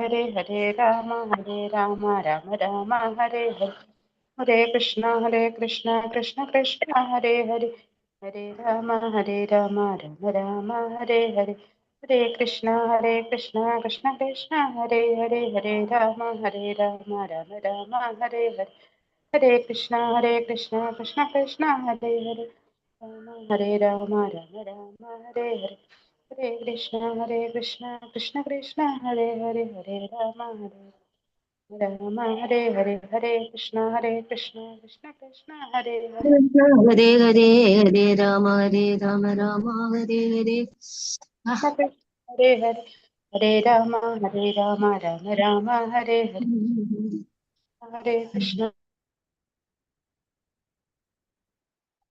ഹരേ ഹരേ രാമ രാമ രാമ ഹരേ ഹരേ ഹരേ കൃഷ്ണ കൃഷ്ണ കൃഷ്ണ ഹരേ ഹരേ ഹരേ രാമ രാമ രാമ ഹരേ ഹരേ ഹരേ കൃഷ്ണ കൃഷ്ണ കൃഷ്ണ ഹരേ ഹരേ ഹരേ രാമ രാമ രാമ ഹരേ ഹരേ ഹരേ കൃഷ്ണ കൃഷ്ണ കൃഷ്ണ ഹരേ ഹരേ ഹരേ രാമ രാമ ഹരേ ഹരേ ഹരേ കൃഷ്ണ കൃഷ്ണ കൃഷ്ണ ഹരേ ഹരേ ഹരേ രാമ രാമ ഹരേ ഹരേ ഹരേ കൃഷ്ണ കൃഷ്ണ കൃഷ്ണ ഹരേ ഹരേ ഹരേ ഹരേ ഹരേ രാമ രാമ ഹരേ ഹരേ ഹരേ ഹരേ ഹരേ രാമ രാമ രാമ ഹരേ ഹരേ ഹരേ കൃഷ്ണ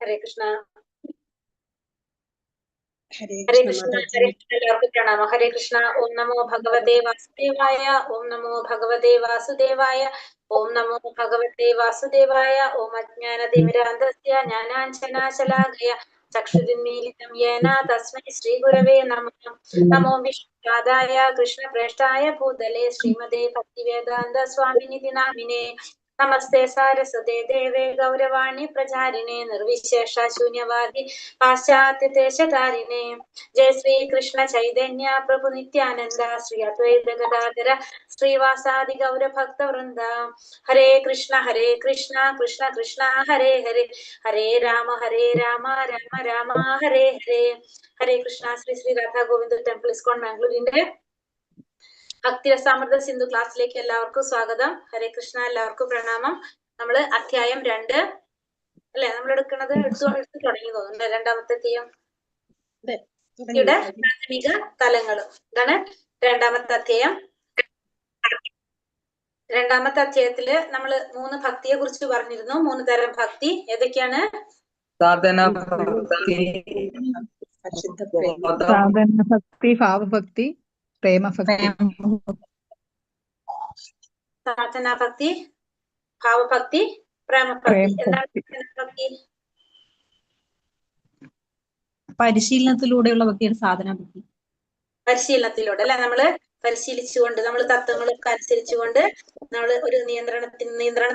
ഹരേ കൃഷ്ണ ഹരേ ഹരേ കൃഷ്ണ കൃഷ്ണ എല്ലാവർക്കും പ്രണാമം. ഹരേ കൃഷ്ണ. ഓം നമോ ഭഗവതേ വാസുദേവായ. ഓം നമോ ഭഗവതേ വാസുദേവായ. ഓം നമോ ഭഗവതേ വാസുദേവായ. ഓം അജ്ഞാനതിമിരാന്ധസ്യ ജ്ഞാനാഞ്ജനാശലാകയ ചക്ഷുരുന്മീലിതം യേന തസ്മൈ ശ്രീ ഗുരവേ നമഃ. നമോ വിഷ്ണുപാദായ കൃഷ്ണപ്രേഷ്ഠായ ഭൂതലേ ശ്രീമതേ ഭക്തിവേദാന്ത സ്വാമിനിധി നാമിനേ. നമസ്തേ സാരസ്വതേ ദേവേ ഗൗരവാണി പ്രചാരിണേ നിർവിശേഷ ശൂന്യവാദി പാശ്ചാത്യദേശധാരിണേ. ജയ ശ്രീ കൃഷ്ണ ചൈതന്യ പ്രഭു നിത്യാനന്ദ ശ്രീ അദ്വൈത ഗദാധര ശ്രീവാസാദി ഗൗരഭക്ത വൃന്ദ. ഹരേ കൃഷ്ണ കൃഷ്ണ കൃഷ്ണ ഹരേ ഹരേ ഹരേ രാമ രാമ രാമ ഹരേ ഹരേ. ഹരേ കൃഷ്ണ. ശ്രീ ശ്രീ രാധാ ഗോവിന്ദ ടെമ്പിൾ ഇസ്കോൺ ബാംഗ്ലൂരിന്റെ ഭക്തിരസാമൃത സിന്ധു ക്ലാസ്സിലേക്ക് എല്ലാവർക്കും സ്വാഗതം. ഹരേ കൃഷ്ണ. എല്ലാവർക്കും പ്രണാമം. നമ്മള് അധ്യായം 2 അല്ലെ നമ്മൾ എടുക്കുന്നത് എടുത്തു തുടങ്ങി തോന്നുന്നു. രണ്ടാമത്തെ തീയം ഭക്തിയുടെ പ്രാഥമിക തലങ്ങളും ഇതാണ് രണ്ടാമത്തെ അധ്യായം. രണ്ടാമത്തെ അധ്യായത്തില് നമ്മള് 3 ഭക്തിയെ കുറിച്ച് പറഞ്ഞിരുന്നു. 3 തരം ഭക്തി ഏതൊക്കെയാണ്? സാധനഭക്തി, ഭാവഭക്തി, പ്രേമഭക്തി. സാധനാഭക്തി, ഭാവഭക്തി, പ്രേമഭക്തി. എന്താണ് ഭക്തി? പരിശീലനത്തിലൂടെയുള്ള ഭക്തിയാണ് സാധനാഭക്തി. പരിശീലനത്തിലൂടെ അല്ലെ, നമ്മള് പരിശീലിച്ചുകൊണ്ട് നമ്മൾ തത്വങ്ങളൊക്കെ അനുസരിച്ചുകൊണ്ട് നമ്മൾ ഒരു നിയന്ത്രണ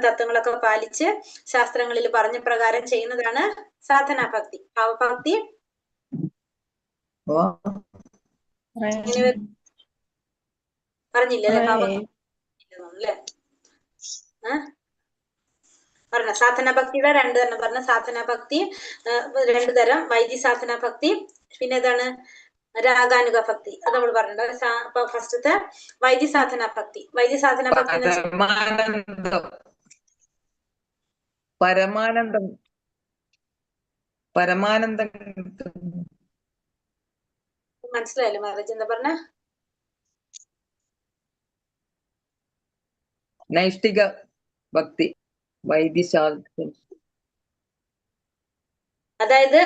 തത്വങ്ങളൊക്കെ പാലിച്ച് ശാസ്ത്രങ്ങളിൽ പറഞ്ഞ പ്രകാരം ചെയ്യുന്നതാണ് സാധനാഭക്തി. ഭാവഭക്തി പറഞ്ഞില്ലേ അല്ലെ? ഭാവഭക്തി അല്ലേ പറഞ്ഞ സാധനാഭക്തിയുടെ 2 തരം പറഞ്ഞ. സാധനാഭക്തി 2 തരം. വൈദ്യ സാധനാഭക്തി, പിന്നെ ഏതാണ് രാഗാനുഗ ഭക്തി. അത് നമ്മൾ പറഞ്ഞിട്ടുണ്ട്. അപ്പൊ ഫസ്റ്റത്തെ വൈദ്യ സാധനാഭക്തി. വൈദ്യ സാധനാഭക്തി പരമാനന്ദം മനസ്സിലായല്ലോ മഹാരാജ് എന്താ പറഞ്ഞ? നൈഷ്ഠിക ഭക്തി, വൈദ്യശാസ്ത്രം. അതായത്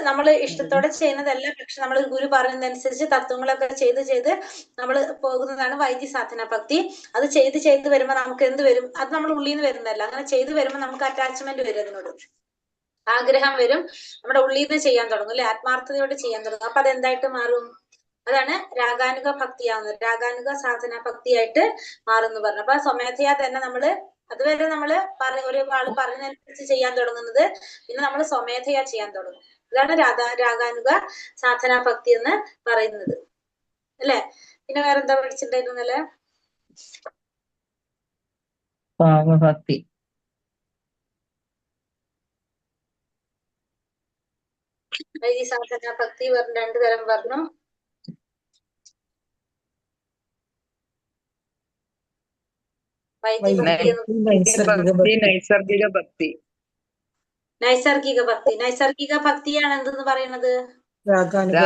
നമ്മള് ഇഷ്ടത്തോടെ ചെയ്യുന്നതല്ല, പക്ഷെ നമ്മൾ ഗുരു പറയുന്നതനുസരിച്ച് തത്വങ്ങളൊക്കെ ചെയ്ത് നമ്മൾ പോകുന്നതാണ് വൈദ്യ സാധന ഭക്തി. അത് ചെയ്ത് വരുമ്പോ നമുക്ക് എന്ത് വരും? അത് നമ്മൾ ഉള്ളിൽ നിന്ന് വരുന്നതല്ല. അങ്ങനെ ചെയ്ത് വരുമ്പോ നമുക്ക് അറ്റാച്ച്മെന്റ് വരും, അതിനോട് ആഗ്രഹം വരും. നമ്മുടെ ഉള്ളിൽ നിന്ന് ചെയ്യാൻ തുടങ്ങും അല്ലെ, ആത്മാർത്ഥതയോടെ ചെയ്യാൻ തുടങ്ങും. അപ്പൊ അതെന്തായിട്ട് മാറും? അതാണ് രാഗാനുഗ ഭക്തിയാവുന്നത്. രാഗാനുഗ സാധന ഭക്തിയായിട്ട് മാറുന്നു പറഞ്ഞു. അപ്പൊ സ്വമേധയാ തന്നെ നമ്മള് അതുവരെ നമ്മള് ഒരാള് പറഞ്ഞനുസരിച്ച് ചെയ്യാൻ തുടങ്ങുന്നത്, പിന്നെ നമ്മൾ സ്വമേധയാ ചെയ്യാൻ തുടങ്ങും. ഇതാണ് രാഗാനുഗ സാധന ഭക്തി എന്ന് പറയുന്നത് അല്ലെ. പിന്നെ വേറെന്താ പഠിച്ചിട്ടുണ്ടായിരുന്നല്ലേ? ഭാവഭക്തി. വൈദ്യ സാധന ഭക്തി 2 തരം പറഞ്ഞു. നൈസർഗിക ഭക്തി. നൈസർഗിക ഭക്തിയാണ് എന്തെന്ന് പറയുന്നത്? രാഗാനുഗ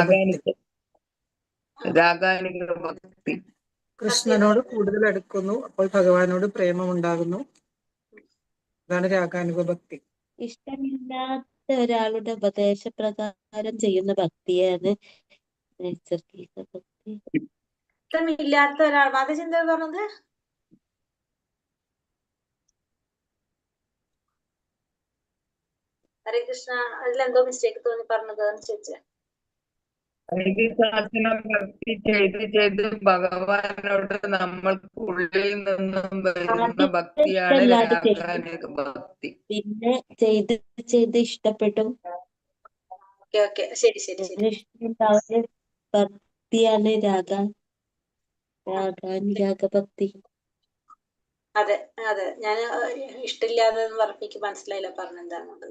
ഭക്തി. കൃഷ്ണനോട് കൂടുതൽ അടുക്കുന്നു, അപ്പോൾ ഭഗവാനോട് പ്രേമമുണ്ടാകുന്നു. അതാണ് രാഗാനുഗ ഭക്തി. ഇഷ്ടമില്ലാത്ത ഒരാളുടെ ഉപദേശപ്രകാരം ചെയ്യുന്ന ഭക്തിയാണ് നൈസർഗിക ഭക്തി. ഇഷ്ടമില്ലാത്ത ഒരാൾ മാതാജി എന്താ പറഞ്ഞത്? ഹരേ കൃഷ്ണ. അതിലെന്തോ മിസ്റ്റേക്ക് തോന്നി പറഞ്ഞത് അനുസരിച്ച്. വൈദിശാസന ഭക്തി ചെയ്ത് ഭഗവാനോട് നമ്മൾക്ക് ഉള്ളിൽ നിന്നും വരുന്ന ഭക്തിയാണ് ഇഷ്ടമല്ലാതെ ചെയ്തു, രാഗാനുഗ ഭക്തി. പിന്നെ ചെയ്ത് ഇഷ്ടപ്പെട്ടു, ഓക്കെ ഓക്കെ, ശരി ശരി ശരി. ഇഷ്ടമുണ്ടാവുന്ന ഭക്തിയാണ് രാഗാനുരാഗ ഭക്തി. അതെ അതെ, ഞാൻ ഇഷ്ടമില്ലാതെ പറഞ്ഞിക്ക് മനസ്സിലായില്ല പറഞ്ഞെന്താണത്.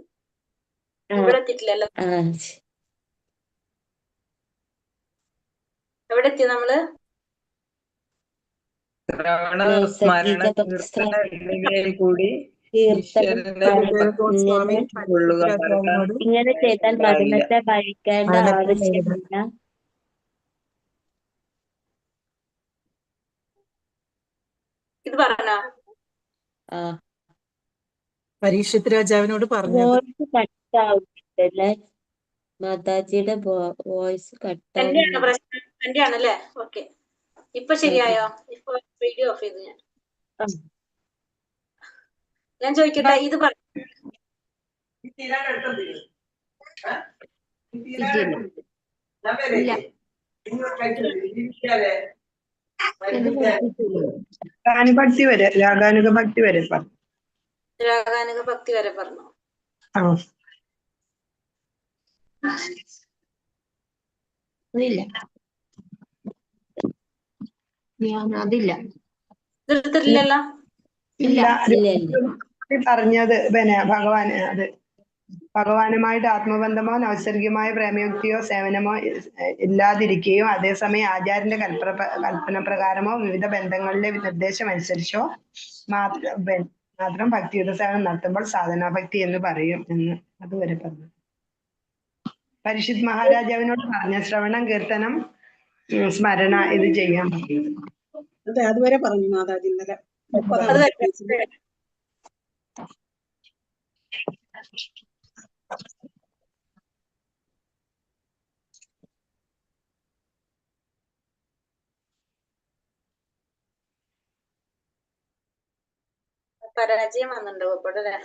ഇവിടെ എത്തിയിട്ടില്ലല്ലോ. എവിടെ എത്തി നമ്മള്? ശ്രവണ സ്മരണ കീർത്തന എന്നിവയിൽ കൂടി ഈശ്വരനെ ഗോസ്വാമി കൊള്ളുക. പരീക്ഷിതരാജാവിനോട് ഇങ്ങനെ ചെയ്താൽ മരണത്തെ ഭയക്കേണ്ട ആവശ്യമില്ല. ഇത് പറഞ്ഞോ? പരീക്ഷിത് രാജാവിനോട് പറഞ്ഞത്. വോയിസ് കട്ടാവുന്നുണ്ടല്ലേ മാതാജിയുടെ വോയിസ് എന്റെയാണോ കട്ടാവുന്നു. പ്രശ്നം? എന്റെ ആണല്ലേ? ഓക്കെ, ഇപ്പൊ ശരിയായോ? ഇപ്പൊ വീഡിയോ ഓഫ് ചെയ്തു ഞാൻ ചോദിക്കട്ടെ, ഇത് ഭക്തി വരെ, രാഗാനുഗ ഭക്തി വരെ പറഞ്ഞു. രാഗാനുഗ ഭക്തി വരെ പറഞ്ഞു. അതില്ല, തീർത്തിട്ടില്ലല്ലോ. ഇല്ല, പറഞ്ഞത് പിന്നെ ഭഗവാനുമായിട്ട് ആത്മബന്ധമോ നൈസർഗികമായ പ്രേമയുക്തിയോ സേവനമോ ഇല്ലാതിരിക്കുകയും അതേസമയം ആചാര്യന്റെ കൽപ്പന പ്രകാരമോ വിവിധ ബന്ധങ്ങളിലെ നിർദ്ദേശം അനുസരിച്ചോ മാത്രം ഭക്തിയുത സേവനം നടത്തുമ്പോൾ സാധനാഭക്തി എന്ന് പറയും എന്ന് അതുവരെ പറഞ്ഞു. പരീക്ഷിത് മഹാരാജാവിനോട് പറഞ്ഞ ശ്രവണം, കീർത്തനം, സ്മരണ ഇത് ചെയ്യാൻ പറഞ്ഞു. അതെ, അതുവരെ പറഞ്ഞു മാതാജി ഇന്നലെ. പരാജയം വന്നിട്ടുണ്ടോ ഇപ്പോൾ? അല്ലേ?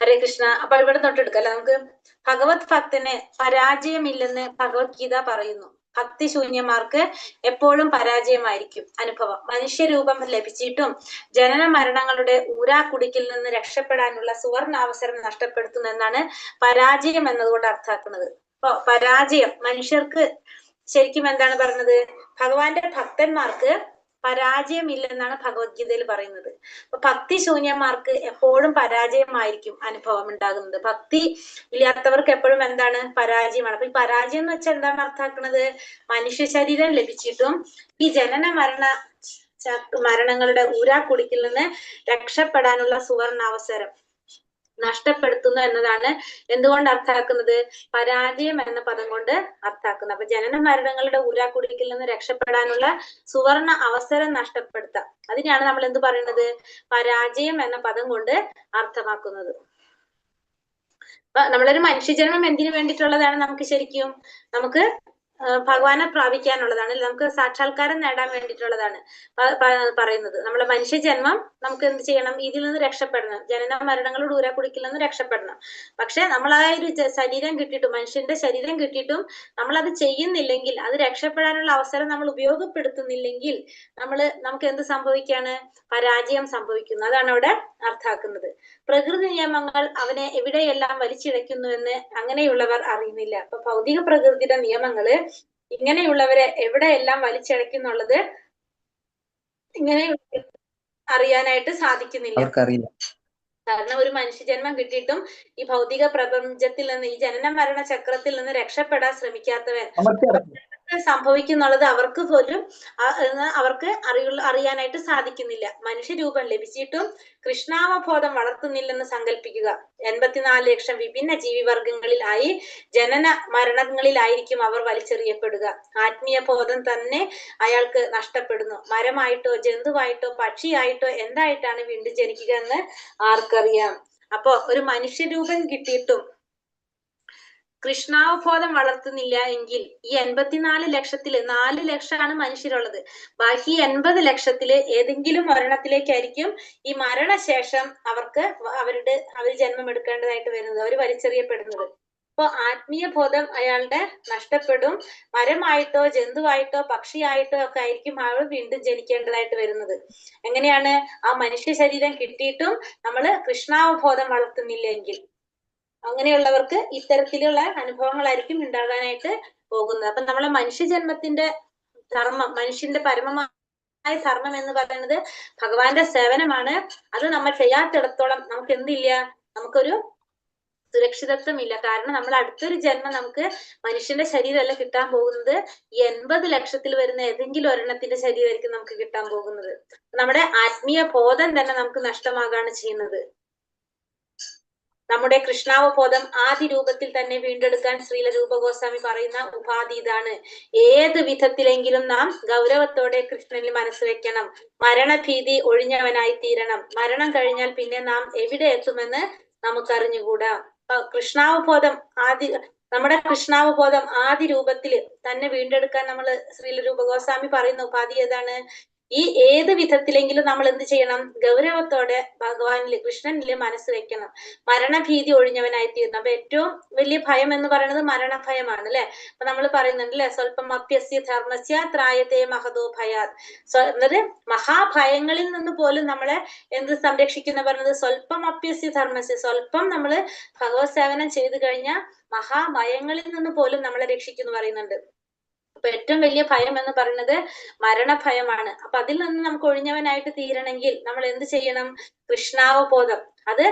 ഹരേ കൃഷ്ണ. അപ്പൊ ഇവിടെ തൊട്ടെടുക്കല്ലേ നമുക്ക്. ഭഗവത് ഭക്തന് പരാജയമില്ലെന്ന് ഭഗവത്ഗീത പറയുന്നു. ഭക്തിശൂന്യന്മാർക്ക് എപ്പോഴും പരാജയമായിരിക്കും അനുഭവം. മനുഷ്യരൂപം ലഭിച്ചിട്ടും ജനന മരണങ്ങളുടെ ഊരാക്കുടുക്കിൽ നിന്ന് രക്ഷപ്പെടാനുള്ള സുവർണാവസരം നഷ്ടപ്പെടുത്തുന്നു എന്നാണ് പരാജയം എന്നതുകൊണ്ട് അർത്ഥാക്കുന്നത്. അപ്പൊ പരാജയം മനുഷ്യർക്ക് ശരിക്കും എന്താണ് പറയുന്നത്? ഭഗവാന്റെ ഭക്തന്മാർക്ക് പരാജയമില്ലെന്നാണ് ഭഗവത്ഗീതയിൽ പറയുന്നത്. അപ്പൊ ഭക്തിശൂന്യന്മാർക്ക് എപ്പോഴും പരാജയമായിരിക്കും അനുഭവം ഉണ്ടാകുന്നത്. ഭക്തി ഇല്ലാത്തവർക്ക് എപ്പോഴും എന്താണ്? പരാജയമാണ്. അപ്പൊ ഈ പരാജയം എന്ന് വെച്ചാൽ എന്താണ് അർത്ഥാക്കുന്നത്? മനുഷ്യ ശരീരം ലഭിച്ചിട്ടും ഈ ജനന മരണങ്ങളുടെ ഊരാക്കുടുക്കിൽ നിന്ന് രക്ഷപ്പെടാനുള്ള സുവർണാവസരം നഷ്ടപ്പെടുത്തുന്നു എന്നതാണ് എന്തുകൊണ്ട് അർത്ഥാക്കുന്നത്? പരാജയം എന്ന പദം കൊണ്ട് അർത്ഥാക്കുന്നത്. അപ്പൊ ജനന മരണങ്ങളുടെ ഊരാക്കുടുക്കിൽ നിന്ന് രക്ഷപ്പെടാനുള്ള സുവർണ അവസരം നഷ്ടപ്പെടുത്താം. അതിനാണ് നമ്മൾ എന്ത് പറയുന്നത്? പരാജയം എന്ന പദം കൊണ്ട് അർത്ഥമാക്കുന്നത്. അപ്പൊ നമ്മളൊരു മനുഷ്യജന്മം എന്തിനു വേണ്ടിയിട്ടുള്ളതാണ്? നമുക്ക് ശരിക്കും നമുക്ക് ഭഗവാനെ പ്രാപിക്കാനുള്ളതാണ്, നമുക്ക് സാക്ഷാത്കാരം നേടാൻ വേണ്ടിയിട്ടുള്ളതാണ് പറയുന്നത്. നമ്മളെ മനുഷ്യജന്മം നമുക്ക് എന്ത് ചെയ്യണം? ഇതിൽ നിന്ന് രക്ഷപ്പെടണം, ജനന മരണങ്ങളുടെ ഊരാക്കുടുക്കിൽ നിന്ന് രക്ഷപ്പെടണം. പക്ഷെ നമ്മൾ ആ ഒരു ശരീരം കിട്ടിയിട്ടും, മനുഷ്യന്റെ ശരീരം കിട്ടിയിട്ടും നമ്മളത് ചെയ്യുന്നില്ലെങ്കിൽ, അത് രക്ഷപ്പെടാനുള്ള അവസരം നമ്മൾ ഉപയോഗപ്പെടുത്തുന്നില്ലെങ്കിൽ നമുക്ക് എന്ത് സംഭവിക്കാണ്? പരാജയം സംഭവിക്കുന്നു. അതാണ് അവിടെ അർത്ഥാക്കുന്നത്. പ്രകൃതി നിയമങ്ങൾ അവനെ എവിടെയെല്ലാം വലിച്ചിഴയ്ക്കുന്നു എന്ന് അങ്ങനെയുള്ളവർ അറിയുന്നില്ല. അപ്പൊ ഭൗതിക പ്രകൃതിയുടെ നിയമങ്ങള് ഇങ്ങനെയുള്ളവരെ എവിടെയെല്ലാം വലിച്ചിഴയ്ക്കുന്നുള്ളത് ഇങ്ങനെ അറിയാനായിട്ട് സാധിക്കുന്നില്ല. കാരണം ഒരു മനുഷ്യജന്മം കിട്ടിയിട്ടും ഈ ഭൗതിക പ്രപഞ്ചത്തിൽ നിന്ന്, ഈ ജനന മരണ ചക്രത്തിൽ നിന്ന് രക്ഷപ്പെടാൻ ശ്രമിക്കാത്തവൻ സംഭവിക്കുന്നുള്ളത് അവർക്ക് പോലും അവർക്ക് അറിയാനായിട്ട് സാധിക്കുന്നില്ല. മനുഷ്യരൂപം ലഭിച്ചിട്ടും കൃഷ്ണാവബോധം വളർത്തുന്നില്ലെന്ന് സങ്കല്പിക്കുക. 84 ലക്ഷം വിഭിന്ന ജീവിവർഗങ്ങളിലായി ജനന മരണങ്ങളിലായിരിക്കും അവർ വലിച്ചെറിയപ്പെടുക. ആത്മീയ ബോധം തന്നെ അയാൾക്ക് നഷ്ടപ്പെടുന്നു. മരമായിട്ടോ ജന്തുവായിട്ടോ പക്ഷിയായിട്ടോ എന്തായിട്ടാണ് വീണ്ടും ജനിക്കുക എന്ന് ആർക്കറിയാം? അപ്പൊ ഒരു മനുഷ്യരൂപം കിട്ടിയിട്ടും കൃഷ്ണാവബോധം വളർത്തുന്നില്ല എങ്കിൽ ഈ 84 ലക്ഷത്തില് 4 ലക്ഷമാണ് മനുഷ്യരുള്ളത്. ബാക്കി 80 ലക്ഷത്തില് ഏതെങ്കിലും ഒരെണ്ണത്തിലേക്കായിരിക്കും ഈ മരണശേഷം അവർ ജന്മം എടുക്കേണ്ടതായിട്ട് വരുന്നത്, അവർ വലിച്ചെറിയപ്പെടുന്നത്. അപ്പൊ ആത്മീയ ബോധം അയാളുടെ നഷ്ടപ്പെടും. മരമായിട്ടോ ജന്തുവായിട്ടോ പക്ഷിയായിട്ടോ ഒക്കെ ആയിരിക്കും അവൾ വീണ്ടും ജനിക്കേണ്ടതായിട്ട് വരുന്നത്. എങ്ങനെയാണ്? ആ മനുഷ്യ ശരീരം കിട്ടിയിട്ടും നമ്മള് കൃഷ്ണാവബോധം വളർത്തുന്നില്ലെങ്കിൽ അങ്ങനെയുള്ളവർക്ക് ഇത്തരത്തിലുള്ള അനുഭവങ്ങളായിരിക്കും ഉണ്ടാകാനായിട്ട് പോകുന്നത്. അപ്പൊ നമ്മളെ മനുഷ്യജന്മത്തിന്റെ ധർമ്മം, മനുഷ്യന്റെ പരമമായ ധർമ്മം എന്ന് പറയുന്നത് ഭഗവാന്റെ സേവനമാണ്. അത് നമ്മൾ ചെയ്യാത്തിടത്തോളം നമുക്ക് എന്തില്ല, നമുക്കൊരു സുരക്ഷിതത്വം ഇല്ല. കാരണം നമ്മൾ അടുത്തൊരു ജന്മം നമുക്ക് മനുഷ്യന്റെ ശരീരമല്ല കിട്ടാൻ പോകുന്നത്, ഈ 80 ലക്ഷത്തിൽ വരുന്ന ഏതെങ്കിലും ഒരെണ്ണത്തിന്റെ ശരീരമായിരിക്കും നമുക്ക് കിട്ടാൻ പോകുന്നത്. നമ്മുടെ ആത്മീയ ബോധം തന്നെ നമുക്ക് നഷ്ടമാകാണ് ചെയ്യുന്നത്. നമ്മുടെ കൃഷ്ണാവബോധം ആദി രൂപത്തിൽ തന്നെ വീണ്ടെടുക്കാൻ ശ്രീല രൂപ ഗോസ്വാമി പറയുന്ന ഉപാധി ഇതാണ്. ഏത് വിധത്തിലെങ്കിലും നാം ഗൗരവത്തോടെ കൃഷ്ണനിൽ മനസ്സ് വെക്കണം. മരണഭീതി ഒഴിഞ്ഞവനായി തീരണം. മരണം കഴിഞ്ഞാൽ പിന്നെ നാം എവിടെ എത്തുമെന്ന് നമുക്കറിഞ്ഞുകൂടാ. കൃഷ്ണാവബോധം നമ്മുടെ കൃഷ്ണാവബോധം ആദി രൂപത്തിൽ തന്നെ വീണ്ടെടുക്കാൻ നമ്മൾ ശ്രീല രൂപ ഗോസ്വാമി പറയുന്ന ഉപാധി ഏതാണ്? ഈ ഏത് വിധത്തിലെങ്കിലും നമ്മൾ എന്ത് ചെയ്യണം? ഗൗരവത്തോടെ ഭഗവാനില് കൃഷ്ണനില് മനസ്സ് വെക്കണം. മരണഭീതി ഒഴിഞ്ഞവനായി തീരണം. അപ്പൊ ഏറ്റവും വലിയ ഭയം എന്ന് പറയുന്നത് മരണഭയമാണ്, അല്ലെ? അപ്പൊ നമ്മൾ പറയുന്നുണ്ട് അല്ലെ, സ്വല്പം അപ്യസ്യ ധർമ്മസ്യ ത്രായത്തെ മഹതോ ഭയാത്. എന്നത് മഹാഭയങ്ങളിൽ നിന്ന് പോലും നമ്മളെ എന്ത് സംരക്ഷിക്കുന്ന പറയുന്നത് സ്വല്പം അപ്യസ്യ ധർമ്മസ്യ, സ്വല്പം നമ്മള് ഭഗവത് സേവനം ചെയ്തു കഴിഞ്ഞാൽ മഹാഭയങ്ങളിൽ നിന്ന് പോലും നമ്മളെ രക്ഷിക്കുന്നു പറയുന്നുണ്ട്. അപ്പൊ ഏറ്റവും വലിയ ഭയം എന്ന് പറയുന്നത് മരണഭയമാണ്. അപ്പൊ അതിൽ നിന്ന് നമുക്ക് ഒഴിഞ്ഞവനായിട്ട് തീരണമെങ്കിൽ നമ്മൾ എന്ത് ചെയ്യണം? കൃഷ്ണാവബോധം അത്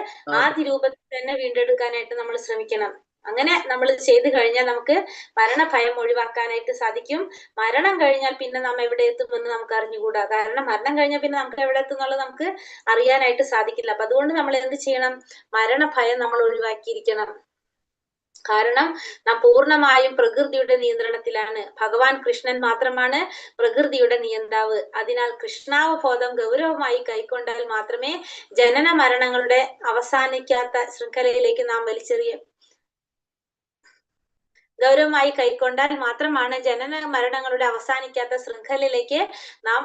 ആദ്യ രൂപത്തിൽ തന്നെ വീണ്ടെടുക്കാനായിട്ട് നമ്മൾ ശ്രമിക്കണം. അങ്ങനെ നമ്മൾ ചെയ്തു കഴിഞ്ഞാൽ നമുക്ക് മരണഭയം ഒഴിവാക്കാനായിട്ട് സാധിക്കും. മരണം കഴിഞ്ഞാൽ പിന്നെ നാം എവിടെ എത്തുമെന്ന് നമുക്ക് അറിഞ്ഞുകൂടാ. കാരണം മരണം കഴിഞ്ഞാൽ പിന്നെ നമുക്ക് എവിടെ എത്തുന്നുള്ളത് നമുക്ക് അറിയാനായിട്ട് സാധിക്കില്ല. അപ്പൊ അതുകൊണ്ട് നമ്മൾ എന്ത് ചെയ്യണം? മരണഭയം നമ്മൾ ഒഴിവാക്കിയിരിക്കണം. കാരണം നാം പൂർണ്ണമായും പ്രകൃതിയുടെ നിയന്ത്രണത്തിലാണ്. ഭഗവാൻ കൃഷ്ണൻ മാത്രമാണ് പ്രകൃതിയുടെ നിയന്താവ്. അതിനാൽ കൃഷ്ണാവബോധം ഗൗരവമായി കൈക്കൊണ്ടാൽ മാത്രമേ ജനന മരണങ്ങളുടെ അവസാനിക്കാത്ത ശൃംഖലയിലേക്ക് നാം ഗൗരവമായി കൈക്കൊണ്ടാൽ മാത്രമാണ് ജനന മരണങ്ങളുടെ അവസാനിക്കാത്ത ശൃംഖലയിലേക്ക് നാം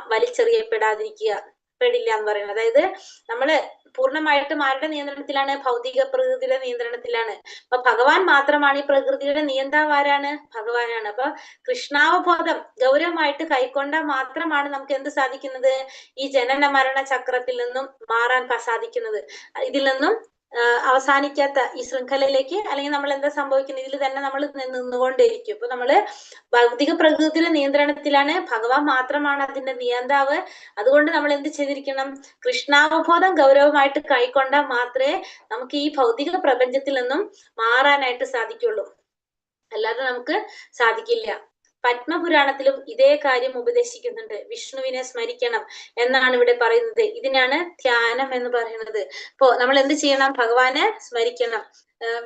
പെടില്ല എന്ന് പറയുന്നത്. അതായത് നമ്മള് പൂർണ്ണമായിട്ടും ആരുടെ നിയന്ത്രണത്തിലാണ്? ഭൗതിക പ്രകൃതിയുടെ നിയന്ത്രണത്തിലാണ്. അപ്പൊ ഭഗവാൻ മാത്രമാണ് ഈ പ്രകൃതിയുടെ നിയന്താവ്. ആരാണ്? ഭഗവാനാണ്. അപ്പൊ കൃഷ്ണാവബോധം ഗൗരവമായിട്ട് കൈക്കൊണ്ടാൽ മാത്രമാണ് നമുക്ക് എന്ത് സാധിക്കുന്നത്? ഈ ജനന മരണ ചക്രത്തിൽ നിന്നും മാറാൻ സാധിക്കുന്നത്. ഇതിൽ നിന്നും അവസാനിക്കാത്ത ഈ ശൃംഖലയിലേക്ക്, അല്ലെങ്കിൽ നമ്മൾ എന്താ സംഭവിക്കുന്നത്, ഇതിൽ തന്നെ നമ്മൾ നിന്നുകൊണ്ടേയിരിക്കും. ഇപ്പൊ നമ്മള് ഭൗതിക പ്രകൃതിയുടെ നിയന്ത്രണത്തിലാണ്, ഭഗവാൻ മാത്രമാണ് അതിന്റെ നിയന്താവ്. അതുകൊണ്ട് നമ്മൾ എന്ത് ചെയ്തിരിക്കണം? കൃഷ്ണാവബോധം ഗൗരവമായിട്ട് കൈക്കൊണ്ടാൽ മാത്രമേ നമുക്ക് ഈ ഭൗതിക പ്രപഞ്ചത്തിൽ നിന്നും മാറാനായിട്ട് സാധിക്കുള്ളൂ, അല്ലാതെ നമുക്ക് സാധിക്കില്ല. പത്മപുരാണത്തിലും ഇതേ കാര്യം ഉപദേശിക്കുന്നുണ്ട്. വിഷ്ണുവിനെ സ്മരിക്കണം എന്നാണ് ഇവിടെ പറയുന്നത്. ഇതിനാണ് ധ്യാനം എന്ന് പറയുന്നത്. അപ്പോ നമ്മൾ എന്ത് ചെയ്യണം? ഭഗവാനെ സ്മരിക്കണം,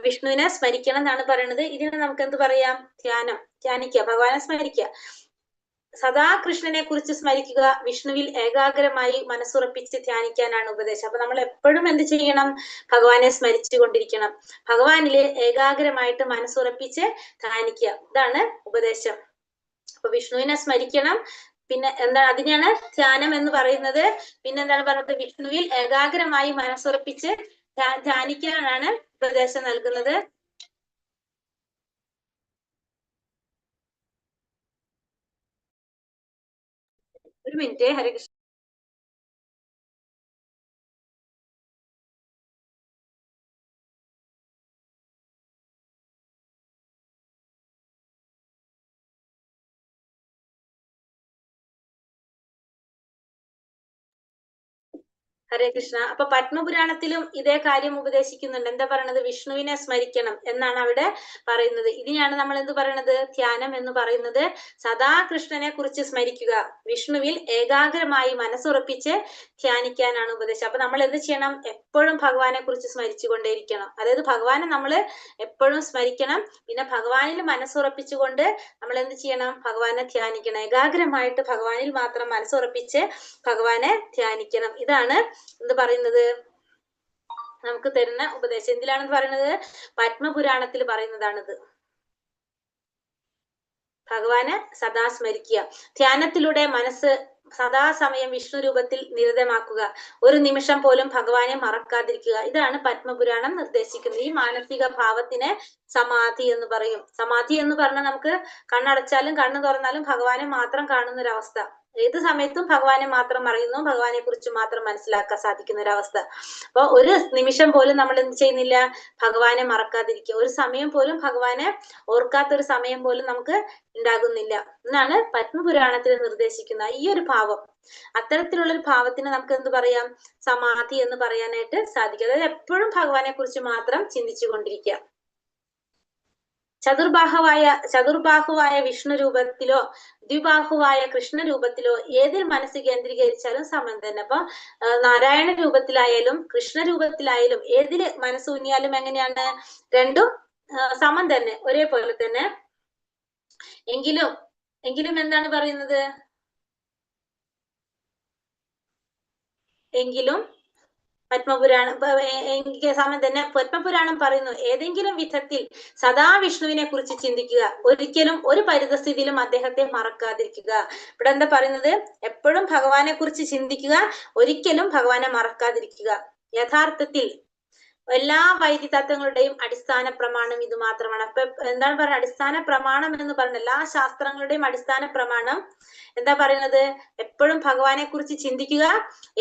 വിഷ്ണുവിനെ സ്മരിക്കണം എന്നാണ് പറയുന്നത്. ഇതിന് നമുക്ക് എന്ത് പറയാം? ധ്യാനിക്കുക, ഭഗവാനെ സ്മരിക്കുക. സദാ കൃഷ്ണനെ കുറിച്ച് സ്മരിക്കുക, വിഷ്ണുവിൽ ഏകാഗ്രമായി മനസ്സുറപ്പിച്ച് ധ്യാനിക്കാനാണ് ഉപദേശം. അപ്പൊ നമ്മൾ എപ്പോഴും എന്ത് ചെയ്യണം? ഭഗവാനെ സ്മരിച്ചു കൊണ്ടിരിക്കണം, ഭഗവാനില് ഏകാഗ്രമായിട്ട് മനസ്സുറപ്പിച്ച് ധ്യാനിക്കുക. ഇതാണ് ഉപദേശം. അപ്പൊ വിഷ്ണുവിനെ സ്മരിക്കണം. പിന്നെ എന്താണ്? അതിനെയാണ് ധ്യാനം എന്ന് പറയുന്നത്. പിന്നെ എന്താണ് പറയുന്നത്? വിഷ്ണുവിൽ ഏകാഗ്രമായി മനസ്സുറപ്പിച്ച് ധ്യാനിക്കാനാണ് ഉപദേശം നൽകുന്നത്. ഒരു മിനിറ്റ്. ഹരികൃഷ്ണ. ഹരേ കൃഷ്ണ. അപ്പൊ പത്മപുരാണത്തിലും ഇതേ കാര്യം ഉപദേശിക്കുന്നുണ്ട്. എന്താ പറയണത്? വിഷ്ണുവിനെ സ്മരിക്കണം എന്നാണ് അവിടെ പറയുന്നത്. ഇതിനെയാണ് നമ്മൾ എന്ത് പറയണത്? ധ്യാനം എന്ന് പറയുന്നത്. സദാ കൃഷ്ണനെ കുറിച്ച് സ്മരിക്കുക, വിഷ്ണുവിൽ ഏകാഗ്രമായി മനസ്സുറപ്പിച്ച് ധ്യാനിക്കാനാണ് ഉപദേശം. അപ്പൊ നമ്മൾ എന്ത് ചെയ്യണം? എപ്പോഴും ഭഗവാനെ കുറിച്ച് സ്മരിച്ചു കൊണ്ടേയിരിക്കണം. അതായത് ഭഗവാനെ നമ്മൾ എപ്പോഴും സ്മരിക്കണം. പിന്നെ ഭഗവാനിൽ മനസ്സുറപ്പിച്ചുകൊണ്ട് നമ്മൾ എന്ത് ചെയ്യണം? ഭഗവാനെ ധ്യാനിക്കണം. ഏകാഗ്രമായിട്ട് ഭഗവാനിൽ മാത്രം മനസ്സുറപ്പിച്ച് ഭഗവാനെ ധ്യാനിക്കണം. ഇതാണ് എന്ത് പറയുന്നത്? നമുക്ക് തരുന്ന ഉപദേശം. എന്തിലാണെന്ന് പറയുന്നത്? പത്മപുരാണത്തിൽ പറയുന്നതാണിത്. ഭഗവാനെ സദാ സ്മരിക്കുക, ധ്യാനത്തിലൂടെ മനസ്സ് സദാസമയം വിഷ്ണു രൂപത്തിൽ നിരതമാക്കുക, ഒരു നിമിഷം പോലും ഭഗവാനെ മറക്കാതിരിക്കുക. ഇതാണ് പത്മപുരാണം നിർദ്ദേശിക്കുന്നത്. ഈ മാനസിക ഭാവത്തിനെ സമാധി എന്ന് പറയും. സമാധി എന്ന് പറഞ്ഞാൽ നമുക്ക് കണ്ണടച്ചാലും കണ്ണു തുറന്നാലും ഭഗവാനെ മാത്രം കാണുന്ന ഒരു അവസ്ഥ. ഏത് സമയത്തും ഭഗവാനെ മാത്രം അറിയുന്നു, ഭഗവാനെ കുറിച്ച് മാത്രം മനസ്സിലാക്കാൻ സാധിക്കുന്ന ഒരു അവസ്ഥ. അപ്പൊ ഒരു നിമിഷം പോലും നമ്മൾ എന്ത് ചെയ്യുന്നില്ല? ഭഗവാനെ മറക്കാതിരിക്കുക. ഒരു സമയം പോലും ഭഗവാനെ ഓർക്കാത്തൊരു സമയം പോലും നമുക്ക് ഉണ്ടാകുന്നില്ല എന്നാണ് പത്മപുരാണത്തിൽ നിർദ്ദേശിക്കുന്ന ഈ ഒരു ഭാവം. അത്തരത്തിലുള്ളൊരു ഭാവത്തിന് നമുക്ക് എന്ത് പറയാം? സമാധി എന്ന് പറയാനായിട്ട് സാധിക്കും. അതായത് എപ്പോഴും ഭഗവാനെ കുറിച്ച് മാത്രം ചിന്തിച്ചു കൊണ്ടിരിക്കുക. ചതുർബാഹുവായ വിഷ്ണു രൂപത്തിലോ ദ്വിബാഹുവായ കൃഷ്ണ രൂപത്തിലോ ഏതിൽ മനസ്സ് കേന്ദ്രീകരിച്ചാലും സമം തന്നെ. അപ്പൊ നാരായണ രൂപത്തിലായാലും കൃഷ്ണ രൂപത്തിലായാലും ഏതിൽ മനസ്സൂന്നിയാലും എങ്ങനെയാണ്? രണ്ടും സമം തന്നെ, ഒരേപോലെ തന്നെ. എങ്കിലും എന്താണ് പറയുന്നത്? എങ്കിലും പത്മപുരാണം സമയം തന്നെ പത്മപുരാണം പറയുന്നു, ഏതെങ്കിലും വിധത്തിൽ സദാ വിഷ്ണുവിനെ കുറിച്ച് ചിന്തിക്കുക, ഒരിക്കലും ഒരു പരിതസ്ഥിതിയിലും അദ്ദേഹത്തെ മറക്കാതിരിക്കുക. ഇവിടെ എന്താ പറയുന്നത്? എപ്പോഴും ഭഗവാനെ കുറിച്ച് ചിന്തിക്കുക, ഒരിക്കലും ഭഗവാനെ മറക്കാതിരിക്കുക. യഥാർത്ഥത്തിൽ എല്ലാ വൈദികതത്വങ്ങളുടെയും അടിസ്ഥാന പ്രമാണം ഇത് മാത്രമാണ്. അപ്പൊ എന്താണ് പറയുന്നത്? അടിസ്ഥാന പ്രമാണം എന്ന് പറയുന്നത് എല്ലാ ശാസ്ത്രങ്ങളുടെയും അടിസ്ഥാന പ്രമാണം എന്താ പറയുന്നത്? എപ്പോഴും ഭഗവാനെ കുറിച്ച് ചിന്തിക്കുക,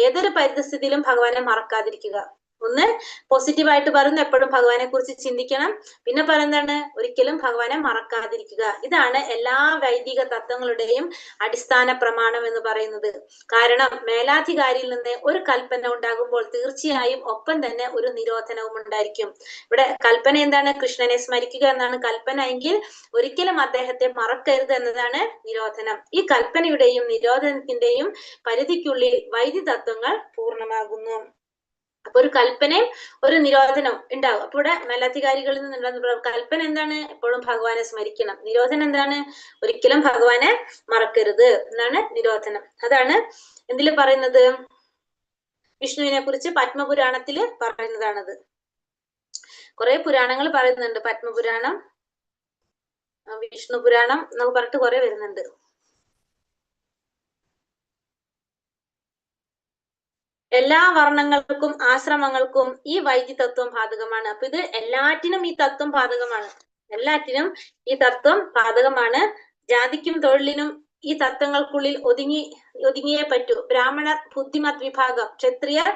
ഏതൊരു പരിതസ്ഥിതിയിലും ഭഗവാനെ മറക്കാതിരിക്കുക. ഒന്ന് പോസിറ്റീവായിട്ട് പറയുന്നു, എപ്പോഴും ഭഗവാനെ കുറിച്ച് ചിന്തിക്കണം. പിന്നെ പറയുന്നതാണ്? ഒരിക്കലും ഭഗവാനെ മറക്കാതിരിക്കുക. ഇതാണ് എല്ലാ വൈദിക തത്വങ്ങളുടെയും അടിസ്ഥാന പ്രമാണം എന്ന് പറയുന്നത്. കാരണം മേലാധികാരിയിൽ നിന്ന് ഒരു കൽപ്പന ഉണ്ടാകുമ്പോൾ തീർച്ചയായും ഒപ്പം തന്നെ ഒരു നിരോധനവും ഉണ്ടായിരിക്കും. ഇവിടെ കൽപ്പന എന്താണ്? കൃഷ്ണനെ സ്മരിക്കുക എന്നാണ് കൽപ്പന എങ്കിൽ ഒരിക്കലും അദ്ദേഹത്തെ മറക്കരുത് എന്നതാണ് നിരോധനം. ഈ കൽപ്പനയുടെയും നിരോധനത്തിന്റെയും പരിധിക്കുള്ളിൽ വൈദിക തത്വങ്ങൾ പൂർണ്ണമാകുന്നു. അപ്പൊ ഒരു കൽപ്പനയും ഒരു നിരോധനവും ഉണ്ടാവും. അപ്പൊ ഇവിടെ മേലധികാരികളിൽ നിന്നുള്ള കൽപ്പന എന്താണ്? എപ്പോഴും ഭഗവാനെ സ്മരിക്കണം. നിരോധനം എന്താണ്? ഒരിക്കലും ഭഗവാനെ മറക്കരുത് എന്നാണ് നിരോധനം. അതാണ് എന്തില് പറയുന്നത്? വിഷ്ണുവിനെ കുറിച്ച് പത്മപുരാണത്തില് പറയുന്നതാണത്. കുറെ പുരാണങ്ങൾ പറയുന്നുണ്ട്. പത്മപുരാണം, വിഷ്ണു പുരാണം എന്നൊക്കെ പറഞ്ഞിട്ട് കുറെ വരുന്നുണ്ട്. എല്ലാ വർണ്ണങ്ങൾക്കും ആശ്രമങ്ങൾക്കും ഈ വൈദികതത്വം ബാധകമാണ്. അപ്പൊ ഇത് എല്ലാറ്റിനും ഈ തത്വം ബാധകമാണ്. എല്ലാറ്റിനും ഈ തത്വം ബാധകമാണ്. ജാതിക്കും തൊഴിലിനും ഈ തത്വങ്ങൾക്കുള്ളിൽ ഒതുങ്ങിയേ പറ്റൂ. ബ്രാഹ്മണർ ബുദ്ധിമത് വിഭാഗം, ക്ഷത്രിയർ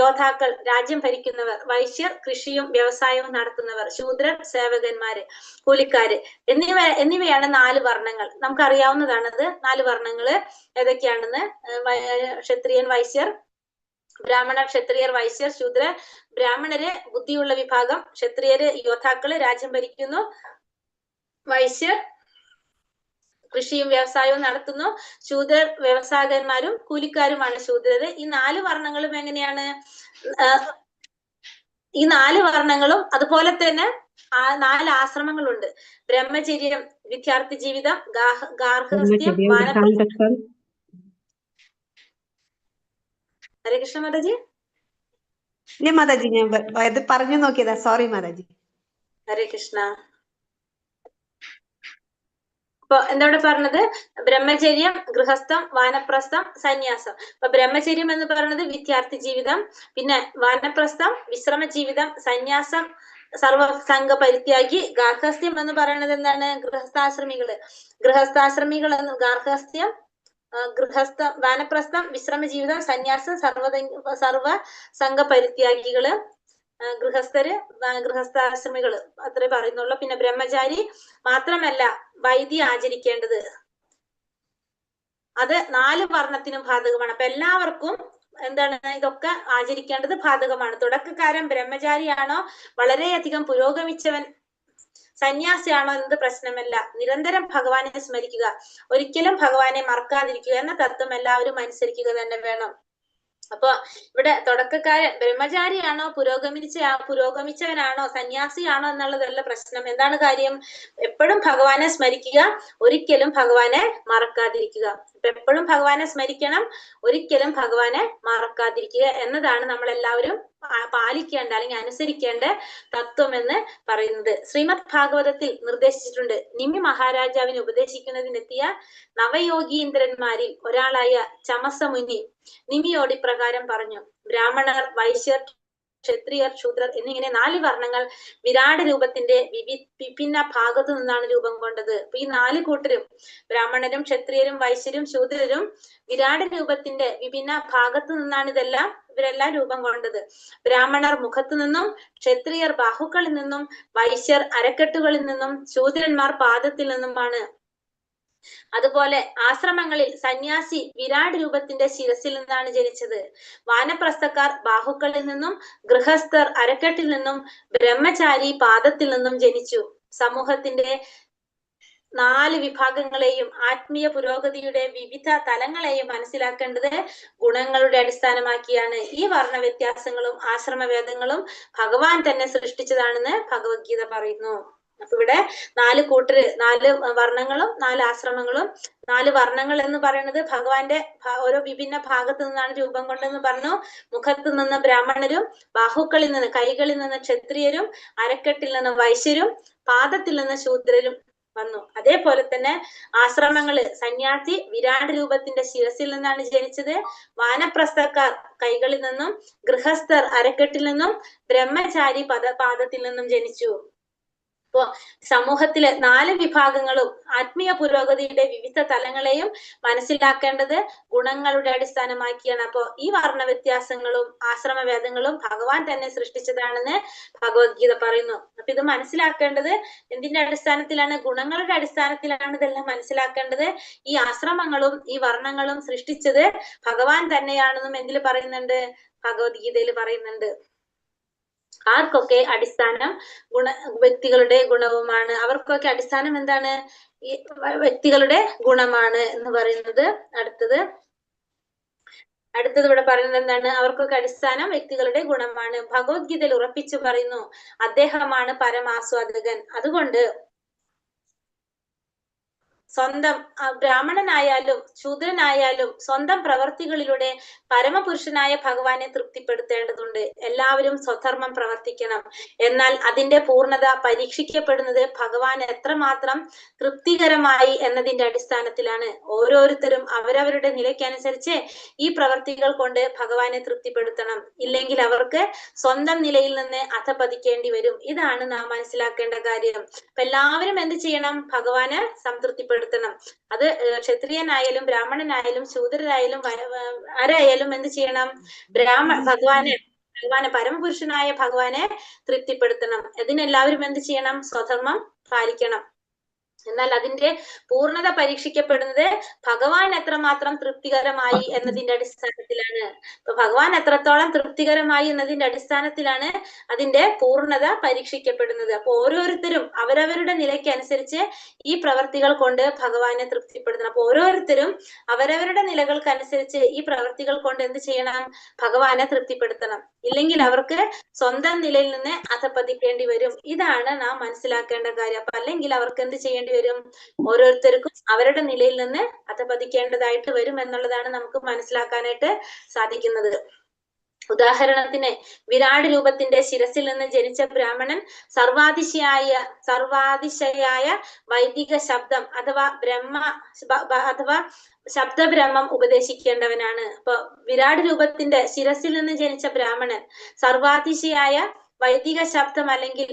യോദ്ധാക്കൾ, രാജ്യം ഭരിക്കുന്നവർ, വൈശ്യർ കൃഷിയും വ്യവസായവും നടത്തുന്നവർ, ശൂദ്രർ സേവകന്മാര്, കൂലിക്കാര് എന്നിവയാണ് 4 വർണ്ണങ്ങൾ. നമുക്കറിയാവുന്നതാണത്. 4 വർണ്ണങ്ങള് ഏതൊക്കെയാണെന്ന്. ക്ഷത്രിയൻ, വൈശ്യർ, ബ്രാഹ്മണർ, ക്ഷത്രിയർ, വൈശ്യർ, ശൂദ്രർ. ബ്രാഹ്മണര് ബുദ്ധിയുള്ള വിഭാഗം, ക്ഷത്രിയര് യോദ്ധാക്കള് രാജ്യം ഭരിക്കുന്നു, വൈശ്യർ കൃഷിയും വ്യവസായവും നടത്തുന്നു, ശൂദ്രർ വ്യവസായകന്മാരും കൂലിക്കാരുമാണ് ശൂദ്രര്. ഈ 4 വർണ്ണങ്ങളും എങ്ങനെയാണ്? ഈ 4 വർണ്ണങ്ങളും അതുപോലെ തന്നെ 4 ആശ്രമങ്ങളുണ്ട്. ബ്രഹ്മചര്യം, വിദ്യാർത്ഥി ജീവിതം, ഗാർഹസ്ഥ്യം, വാനപ്രസ്ഥം. ഹരേ കൃഷ്ണ മാതാജി. ഇല്ല മാതാജി, ഞാൻ ഇത് പറഞ്ഞു നോക്കിയതാ. സോറി മാതാജി. ഹരേ കൃഷ്ണ. അപ്പൊ എന്താ ഇവിടെ പറഞ്ഞത്? ബ്രഹ്മചര്യം, ഗൃഹസ്ഥം, വാനപ്രസ്ഥം, സന്യാസം. അപ്പൊ ബ്രഹ്മചര്യം എന്ന് പറയുന്നത് വിദ്യാർത്ഥി ജീവിതം, പിന്നെ വാനപ്രസ്ഥം വിശ്രമ ജീവിതം, സന്യാസം സർവസംഘ പരിത്യാഗി, ഗാർഹസ്ഥ്യം എന്ന് പറയുന്നത് എന്താണ്? ഗൃഹസ്ഥാശ്രമികൾ എന്ന്. ഗാർഹസ്ഥ്യം, വാനപ്രസ്ഥം വിശ്രമ ജീവിതം, സന്യാസം സർവസംഘ പരിത്യാഗികള്, ഗൃഹസ്ഥാശ്രമികള് അത്രേ പറയുന്നുള്ളൂ. പിന്നെ ബ്രഹ്മചാരി മാത്രമല്ല വൈദ്യ ആചരിക്കേണ്ടത്. അത് 4 വർണ്ണത്തിനും ബാധകമാണ്. അപ്പൊ എല്ലാവർക്കും എന്താണ് ഇതൊക്കെ ആചരിക്കേണ്ടത് ബാധകമാണ്. തുടക്കക്കാരൻ ബ്രഹ്മചാരിയാണോ വളരെയധികം പുരോഗമിച്ചവൻ സന്യാസിയാണോ എന്നത് പ്രശ്നമല്ല. നിരന്തരം ഭഗവാനെ സ്മരിക്കുക, ഒരിക്കലും ഭഗവാനെ മറക്കാതിരിക്കുക എന്ന തത്വം എല്ലാവരും അനുസരിക്കുക തന്നെ വേണം. അപ്പൊ ഇവിടെ തുടക്കക്കാരൻ ബ്രഹ്മചാരിയാണോ പുരോഗമിച്ചവനാണോ സന്യാസിയാണോ എന്നുള്ളതല്ല പ്രശ്നം. എന്താണ് കാര്യം? എപ്പോഴും ഭഗവാനെ സ്മരിക്കുക, ഒരിക്കലും ഭഗവാനെ മറക്കാതിരിക്കുക. അപ്പൊ എപ്പോഴും ഭഗവാനെ സ്മരിക്കണം, ഒരിക്കലും ഭഗവാനെ മറക്കാതിരിക്കുക എന്നതാണ് നമ്മൾ എല്ലാവരും പാലിക്കേണ്ട അല്ലെങ്കിൽ അനുസരിക്കേണ്ട തത്വം എന്ന് പറയുന്നത്. ശ്രീമദ് ഭാഗവതത്തിൽ നിർദ്ദേശിച്ചിട്ടുണ്ട്. നിമി മഹാരാജാവിനെ ഉപദേശിക്കുന്നതിനെത്തിയ നവയോഗീന്ദ്രന്മാരിൽ ഒരാളായ ചമസമുനി നിമിയോട് ഇപ്രകാരം പറഞ്ഞു: ബ്രാഹ്മണർ, വൈശ്യർ, ക്ഷത്രിയർ, ശൂദ്രർ എന്നിങ്ങനെ 4 വർണ്ണങ്ങൾ വിരാട് രൂപത്തിന്റെ വിഭിന്ന ഭാഗത്തു നിന്നാണ് രൂപം കൊണ്ടത്. അപ്പൊ ഈ 4 കൂട്ടരും, ബ്രാഹ്മണരും, ക്ഷത്രിയരും, വൈശ്യരും, ശൂദ്രരും, വിരാട് രൂപത്തിന്റെ വിഭിന്ന ഭാഗത്തു നിന്നാണ് ഇവരെല്ലാം രൂപം കൊണ്ടത്. ബ്രാഹ്മണർ മുഖത്തു നിന്നും, ക്ഷത്രിയർ ബാഹുക്കളിൽ നിന്നും, വൈശ്യർ അരക്കെട്ടുകളിൽ നിന്നും, ശൂദ്രന്മാർ പാദത്തിൽ നിന്നുമാണ്. അതുപോലെ ആശ്രമങ്ങളിൽ സന്യാസി വിരാട് രൂപത്തിന്റെ ശിരസിൽ നിന്നാണ് ജനിച്ചത്. വാനപ്രസ്ഥക്കാർ ബാഹുക്കളിൽ നിന്നും, ഗൃഹസ്ഥർ അരക്കെട്ടിൽ നിന്നും, ബ്രഹ്മചാരി പാദത്തിൽ നിന്നും ജനിച്ചു. സമൂഹത്തിന്റെ 4 വിഭാഗങ്ങളെയും ആത്മീയ പുരോഗതിയുടെ വിവിധ തലങ്ങളെയും മനസ്സിലാക്കേണ്ടത് ഗുണങ്ങളുടെ അടിസ്ഥാനമാക്കിയാണ്. ഈ വർണ്ണ വ്യത്യാസങ്ങളും ആശ്രമഭേദങ്ങളും ഭഗവാൻ തന്നെ സൃഷ്ടിച്ചതാണെന്ന് ഭഗവത്ഗീത പറയുന്നു. അപ്പൊ ഇവിടെ 4 കൂട്ടര്, 4 വർണ്ണങ്ങളും 4 ആശ്രമങ്ങളും. 4 വർണ്ണങ്ങൾ എന്ന് പറയുന്നത് ഭഗവാന്റെ ഓരോ വിഭിന്ന ഭാഗത്തു നിന്നാണ് രൂപം കൊണ്ടെന്ന് പറഞ്ഞു. മുഖത്ത് നിന്ന് ബ്രാഹ്മണരും, ബാഹുക്കളിൽ നിന്ന് കൈകളിൽ നിന്ന് ക്ഷത്രിയരും, അരക്കെട്ടിൽ നിന്ന് വൈശ്യരും, പാദത്തിൽ നിന്ന് ശൂദ്രരും വന്നു. അതേപോലെ തന്നെ ആശ്രമങ്ങള് സന്യാസി വിരാട് രൂപത്തിന്റെ ശിരസിൽ നിന്നാണ് ജനിച്ചത്. വാനപ്രസ്ഥക്കാർ കൈകളിൽ നിന്നും, ഗൃഹസ്ഥർ അരക്കെട്ടിൽ നിന്നും, ബ്രഹ്മചാരി പാദത്തിൽ നിന്നും ജനിച്ചു. അപ്പോ സമൂഹത്തിലെ 4 വിഭാഗങ്ങളും ആത്മീയ പുരോഗതിയുടെ വിവിധ തലങ്ങളെയും മനസ്സിലാക്കേണ്ടത് ഗുണങ്ങളുടെ അടിസ്ഥാനമാക്കിയാണ്. അപ്പോ ഈ വർണ്ണ വ്യത്യാസങ്ങളും ആശ്രമഭേദങ്ങളും ഭഗവാൻ തന്നെ സൃഷ്ടിച്ചതാണെന്ന് ഭഗവത്ഗീത പറയുന്നു. അപ്പൊ ഇത് മനസ്സിലാക്കേണ്ടത് എന്തിന്റെ അടിസ്ഥാനത്തിലാണ്? ഗുണങ്ങളുടെ അടിസ്ഥാനത്തിലാണ് ഇതെല്ലാം മനസ്സിലാക്കേണ്ടത്. ഈ ആശ്രമങ്ങളും ഈ വർണ്ണങ്ങളും സൃഷ്ടിച്ചത് ഭഗവാൻ തന്നെയാണെന്നും എന്തിൽ പറയുന്നുണ്ട്? ഭഗവത്ഗീതയിൽ പറയുന്നുണ്ട്. ആർക്കൊക്കെ അടിസ്ഥാനം വ്യക്തികളുടെ ഗുണവുമാണ്. അവർക്കൊക്കെ അടിസ്ഥാനം എന്താണ്? ഈ വ്യക്തികളുടെ ഗുണമാണ് എന്ന് പറയുന്നത്. അടുത്തത് ഇവിടെ പറയുന്നത് എന്താണ്? അവർക്കൊക്കെ അടിസ്ഥാനം വ്യക്തികളുടെ ഗുണമാണ്. ഭഗവത്ഗീതയിൽ ഉറപ്പിച്ചു പറയുന്നു, അദ്ദേഹമാണ് പരമാസ്വാദകൻ. അതുകൊണ്ട് സ്വന്തം ബ്രാഹ്മണനായാലും ശൂദ്രനായാലും സ്വന്തം പ്രവർത്തികളിലൂടെ പരമപുരുഷനായ ഭഗവാനെ തൃപ്തിപ്പെടുത്തേണ്ടതുണ്ട്. എല്ലാവരും സ്വധർമ്മം പ്രവർത്തിക്കണം. എന്നാൽ അതിന്റെ പൂർണ്ണത പരീക്ഷിക്കപ്പെടുന്നത് ഭഗവാൻ എത്രമാത്രം തൃപ്തികരമായി എന്നതിന്റെ അടിസ്ഥാനത്തിലാണ്. ഓരോരുത്തരും അവരവരുടെ നിലയ്ക്കനുസരിച്ച് ഈ പ്രവർത്തികൾ കൊണ്ട് ഭഗവാനെ തൃപ്തിപ്പെടുത്തണം. ഇല്ലെങ്കിൽ അവർക്ക് സ്വന്തം നിലയിൽ നിന്ന് അധപതിക്കേണ്ടി വരും. ഇതാണ് നാം മനസ്സിലാക്കേണ്ട കാര്യം. അപ്പൊ എല്ലാവരും എന്ത് ചെയ്യണം? ഭഗവാനെ സംതൃപ്തിപ്പെടുത്തണം. അത് ക്ഷത്രിയനായാലും ബ്രാഹ്മണനായാലും ശൂദ്രരായാലും ആരായാലും എന്ത് ചെയ്യണം? ഭഗവാനെ പരമപുരുഷനായ ഭഗവാനെ തൃപ്തിപ്പെടുത്തണം. അതിനെല്ലാവരും എന്ത് ചെയ്യണം? സ്വധർമ്മം പാലിക്കണം. എന്നാൽ അതിന്റെ പൂർണ്ണത പരീക്ഷിക്കപ്പെടുന്നത് ഭഗവാൻ എത്രമാത്രം തൃപ്തികരമായി എന്നതിന്റെ അടിസ്ഥാനത്തിലാണ്. അപ്പൊ ഭഗവാൻ എത്രത്തോളം തൃപ്തികരമായി എന്നതിന്റെ അടിസ്ഥാനത്തിലാണ് അതിന്റെ പൂർണ്ണത പരീക്ഷിക്കപ്പെടുന്നത്. അപ്പൊ ഓരോരുത്തരും അവരവരുടെ നിലയ്ക്ക് അനുസരിച്ച് ഈ പ്രവർത്തികൾ കൊണ്ട് ഭഗവാനെ തൃപ്തിപ്പെടുത്തണം. അപ്പൊ ഓരോരുത്തരും അവരവരുടെ നിലകൾക്കനുസരിച്ച് ഈ പ്രവർത്തികൾ കൊണ്ട് എന്ത് ചെയ്യണം? ഭഗവാനെ തൃപ്തിപ്പെടുത്തണം. ഇല്ലെങ്കിൽ അവർക്ക് സ്വന്തം നിലയിൽ നിന്ന് അധപ്പതിക്കേണ്ടി വരും. ഇതാണ് നാം മനസ്സിലാക്കേണ്ട കാര്യം. അപ്പൊ അല്ലെങ്കിൽ അവർക്ക് എന്ത് ചെയ്യേണ്ടി വരും? ഓരോരുത്തർക്കും അവരുടെ നിലയിൽ നിന്ന് അധപതിക്കേണ്ടതായിട്ട് വരും എന്നുള്ളതാണ് നമുക്ക് മനസ്സിലാക്കാനായിട്ട് സാധിക്കുന്നത്. ഉദാഹരണത്തിന് വിരാട് രൂപത്തിന്റെ ശിരസിൽ നിന്ന് ജനിച്ച ബ്രാഹ്മണൻ സർവാതിശയായ വൈദിക ശബ്ദം അഥവാ ശബ്ദബ്രഹ്മം ഉപദേശിക്കേണ്ടവനാണ്. അപ്പൊ വിരാട് രൂപത്തിന്റെ ശിരസിൽ നിന്ന് ജനിച്ച ബ്രാഹ്മണൻ സർവാതിശയായ വൈദിക ശബ്ദം അല്ലെങ്കിൽ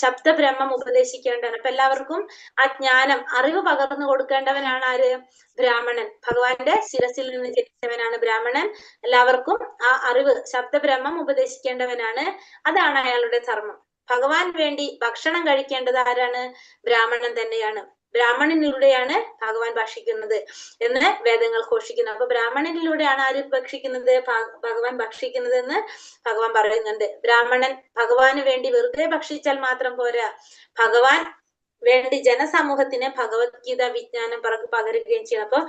ശബ്ദബ്രഹ്മം ഉപദേശിക്കേണ്ടവൻ. അപ്പൊ എല്ലാവർക്കും ആ ജ്ഞാനം, അറിവ് പകർന്നു കൊടുക്കേണ്ടവനാണ് ആര്? ബ്രാഹ്മണൻ. ഭഗവാന്റെ ശിരസിൽ നിന്ന് ജനിച്ചവനാണ് ബ്രാഹ്മണൻ. എല്ലാവർക്കും ആ അറിവ്, ശബ്ദബ്രഹ്മം ഉപദേശിക്കേണ്ടവനാണ്. അതാണ് അയാളുടെ ധർമ്മം. ഭഗവാൻ വേണ്ടി ഭക്ഷണം കഴിക്കേണ്ടത് ആരാണ്? ബ്രാഹ്മണൻ തന്നെയാണ്. ബ്രാഹ്മണനിലൂടെയാണ് ഭഗവാൻ ഭക്ഷിക്കുന്നത് എന്ന് വേദങ്ങൾ ഘോഷിക്കുന്നു. അപ്പൊ ബ്രാഹ്മണനിലൂടെയാണ് ആര് ഭക്ഷിക്കുന്നത്, ഭഗവാൻ ഭക്ഷിക്കുന്നത് എന്ന് ഭഗവാൻ പറയുന്നുണ്ട്. ബ്രാഹ്മണൻ ഭഗവാന് വേണ്ടി വെറുതെ ഭക്ഷിച്ചാൽ മാത്രം പോരാ, ഭഗവാൻ വേണ്ടി ജനസമൂഹത്തിന് ഭഗവത്ഗീത വിജ്ഞാനം പകരുകയും ചെയ്യണം. അപ്പൊ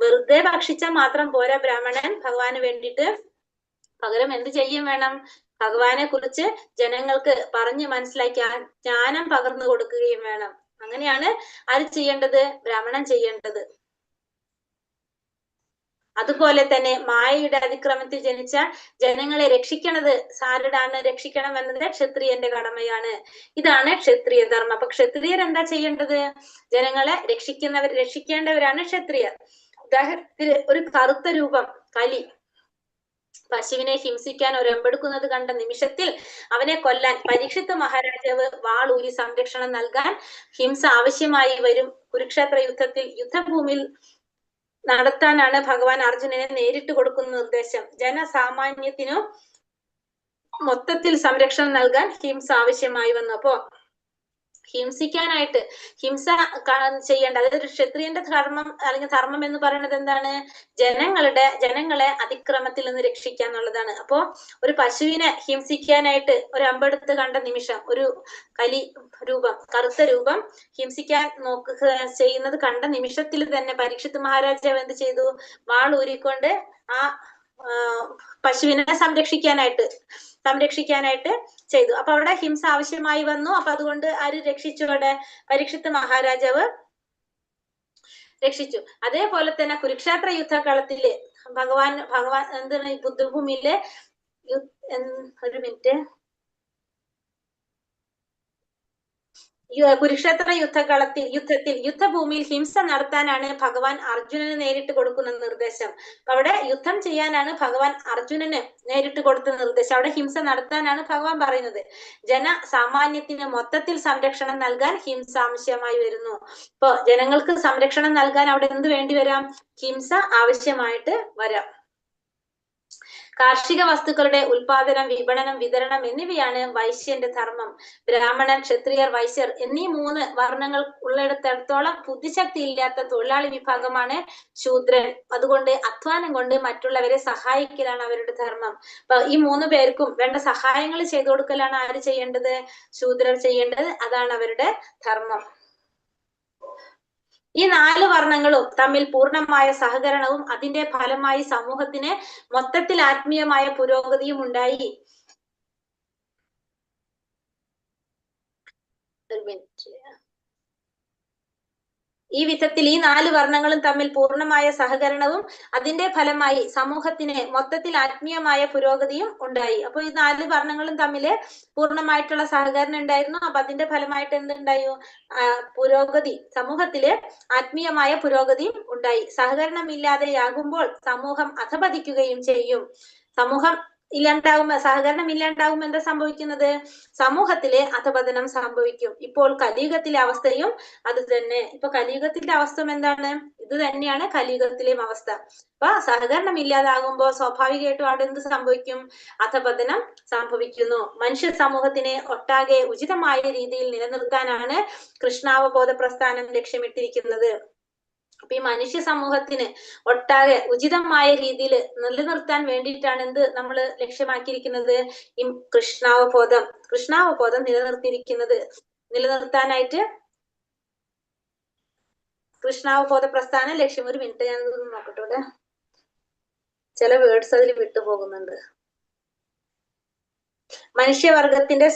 വെറുതെ ഭക്ഷിച്ചാൽ മാത്രം പോരാ, ബ്രാഹ്മണൻ ഭഗവാന് വേണ്ടിയിട്ട് പകരം എന്ത് ചെയ്യും വേണം, ഭഗവാനെ കുറിച്ച് ജനങ്ങൾക്ക് പറഞ്ഞ് മനസ്സിലാക്കി ജ്ഞാനം പകർന്നു കൊടുക്കുകയും വേണം. അങ്ങനെയാണ് ആര് ചെയ്യേണ്ടത്, ബ്രാഹ്മണൻ ചെയ്യേണ്ടത്. അതുപോലെ തന്നെ മായയുടെ അതിക്രമത്തിൽ ജനിച്ച ജനങ്ങളെ രക്ഷിക്കണത് ആരുടാണ്, രക്ഷിക്കണം എന്നത് ക്ഷത്രിയന്റെ കടമയാണ്. ഇതാണ് ക്ഷത്രിയ ധർമ്മം. അപ്പൊ ക്ഷത്രിയർ എന്താ ചെയ്യേണ്ടത്, ജനങ്ങളെ രക്ഷിക്കേണ്ടവരാണ് ക്ഷത്രിയർ. ഉദാഹരണത്തിന് ഒരു കറുത്ത രൂപം കലി പശുവിനെ ഹിംസിക്കാൻ ഒരെമ്പെടുക്കുന്നത് കണ്ട നിമിഷത്തിൽ അവനെ കൊല്ലാൻ പരീക്ഷിത്ത് മഹാരാജാവ് വാളൂരി സംരക്ഷണം നൽകാൻ ഹിംസ ആവശ്യമായി വരും. കുരുക്ഷേത്ര യുദ്ധത്തിൽ യുദ്ധഭൂമിയിൽ നടത്താനാണ് ഭഗവാൻ അർജുനനെ നേരിട്ട് കൊടുക്കുന്ന നിർദ്ദേശം. ജനസാമാന്യത്തിനു മൊത്തത്തിൽ സംരക്ഷണം നൽകാൻ ഹിംസ ആവശ്യമായി വന്നു. അപ്പോ ഹിംസിക്കാനായിട്ട് ഹിംസ ചെയ്യേണ്ട, അതായത് ഒരു ക്ഷത്രിയന്റെ ധർമ്മം അല്ലെങ്കിൽ ധർമ്മം എന്ന് പറയുന്നത് എന്താണ്, ജനങ്ങളെ അതിക്രമത്തിൽ നിന്ന് രക്ഷിക്കുക എന്നുള്ളതാണ്. അപ്പോ ഒരു പശുവിനെ ഹിംസിക്കാനായിട്ട് ഒരു അമ്പെടുത്ത് കണ്ട നിമിഷം, ഒരു കലി രൂപം കറുത്ത രൂപം ഹിംസിക്കാൻ ചെയ്യുന്നത് കണ്ട നിമിഷത്തിൽ തന്നെ പരീക്ഷിത്ത് മഹാരാജാവ് എന്ത് ചെയ്തു, വാളൂരിക്കൊണ്ട് ആ പശുവിനെ സംരക്ഷിക്കാനായിട്ട് ചെയ്തു. അപ്പൊ അവിടെ ഹിംസ ആവശ്യമായി വന്നു. അപ്പൊ അതുകൊണ്ട് ആര് രക്ഷിച്ചു, അവിടെ പരീക്ഷിത്ത് മഹാരാജാവ് രക്ഷിച്ചു. അതേപോലെ തന്നെ കുരുക്ഷേത്ര യുദ്ധകളത്തില് ഭഗവാൻ എന്താണ് ബുദ്ധഭൂമിയിലെ ഒരു മിനിറ്റ്, കുരുക്ഷേത്ര യുദ്ധഭൂമിയിൽ ഹിംസ നടത്താനാണ് ഭഗവാൻ അർജുനന് നേരിട്ട് കൊടുക്കുന്ന നിർദ്ദേശം. അവിടെ യുദ്ധം ചെയ്യാനാണ് ഭഗവാൻ അർജുനന് നേരിട്ട് കൊടുത്ത നിർദ്ദേശം. അവിടെ ഹിംസ നടത്താനാണ് ഭഗവാൻ പറയുന്നത്. ജനസാമാന്യത്തിന് മൊത്തത്തിൽ സംരക്ഷണം നൽകാൻ ഹിംസ ആവശ്യമായി വരുന്നു. ഇപ്പൊ ജനങ്ങൾക്ക് സംരക്ഷണം നൽകാൻ അവിടെ എന്ത് വേണ്ടി വരാം, ഹിംസ ആവശ്യമായിട്ട് വരാം. കാർഷിക വസ്തുക്കളുടെ ഉൽപാദനം, വിപണനം, വിതരണം എന്നിവയാണ് വൈശ്യന്റെ ധർമ്മം. ബ്രാഹ്മണൻ, ക്ഷത്രിയർ, വൈശ്യർ എന്നീ 3 വർണ്ണങ്ങൾ ഉള്ളിടത്തോളം ബുദ്ധിശക്തി ഇല്ലാത്ത തൊഴിലാളി വിഭാഗമാണ് ശൂദ്രൻ. അതുകൊണ്ട് അധ്വാനം കൊണ്ട് മറ്റുള്ളവരെ സഹായിക്കലാണ് അവരുടെ ധർമ്മം. അപ്പൊ ഈ 3 പേർക്കും വേണ്ട സഹായങ്ങൾ ചെയ്തു കൊടുക്കലാണ് ആര് ചെയ്യേണ്ടത്, ശൂദ്രർ ചെയ്യേണ്ടത്. അതാണ് അവരുടെ ധർമ്മം. ഈ 4 വർണ്ണങ്ങളും തമ്മിൽ പൂർണ്ണമായ സഹകരണവും അതിന്റെ ഫലമായി സമൂഹത്തിന് മൊത്തത്തിൽ ആത്മീയമായ പുരോഗതിയും ഉണ്ടായി. ഈ വിധത്തിൽ ഈ 4 വർണ്ണങ്ങളും തമ്മിൽ പൂർണ്ണമായ സഹകരണവും അതിന്റെ ഫലമായി സമൂഹത്തിന് മൊത്തത്തിൽ ആത്മീയമായ പുരോഗതിയും ഉണ്ടായി. അപ്പൊ ഈ 4 വർണ്ണങ്ങളും തമ്മില് പൂർണ്ണമായിട്ടുള്ള സഹകരണം ഉണ്ടായിരുന്നു. അപ്പൊ അതിന്റെ ഫലമായിട്ട് എന്തുണ്ടായി, പുരോഗതി, സമൂഹത്തില് ആത്മീയമായ പുരോഗതിയും ഉണ്ടായി. സഹകരണമില്ലാതെയാകുമ്പോൾ സമൂഹം അധപതിക്കുകയും ചെയ്യും. സഹകരണം ഇല്ലാണ്ടാകുമ്പോൾ എന്താ സംഭവിക്കുന്നത്, സമൂഹത്തിലെ അധപതനം സംഭവിക്കും. ഇപ്പോൾ കലിയുഗത്തിലെ അവസ്ഥയും അത് തന്നെ. ഇപ്പൊ കലിയുഗത്തിന്റെ അവസ്ഥ എന്താണ്, ഇത് തന്നെയാണ് കലിയുഗത്തിലെയും അവസ്ഥ. അപ്പൊ സഹകരണം ഇല്ലാതാകുമ്പോൾ സ്വാഭാവികമായിട്ടും അവിടെ എന്ത് സംഭവിക്കും, അധപതനം സംഭവിക്കുന്നു. മനുഷ്യ സമൂഹത്തിനെ ഒട്ടാകെ ഉചിതമായ രീതിയിൽ നിലനിർത്താനാണ് കൃഷ്ണാവബോധ പ്രസ്ഥാനം ലക്ഷ്യമിട്ടിരിക്കുന്നത്. അപ്പൊ ഈ മനുഷ്യ സമൂഹത്തിന് ഒട്ടാകെ ഉചിതമായ രീതിയിൽ നിലനിർത്താൻ വേണ്ടിയിട്ടാണ് എന്ത് നമ്മൾ ലക്ഷ്യമാക്കിയിരിക്കുന്നത്, ഈ കൃഷ്ണാവബോധം നിലനിർത്താനായിട്ട് കൃഷ്ണാവബോധ പ്രസ്ഥാനം ലക്ഷ്യം. ഒരു മിനിറ്റ് ഞാൻ നോക്കട്ടെ, ചില വേർഡ്സ് അതിൽ വിട്ടുപോകുന്നുണ്ട്. മനുഷ്യവർഗത്തിന്റെ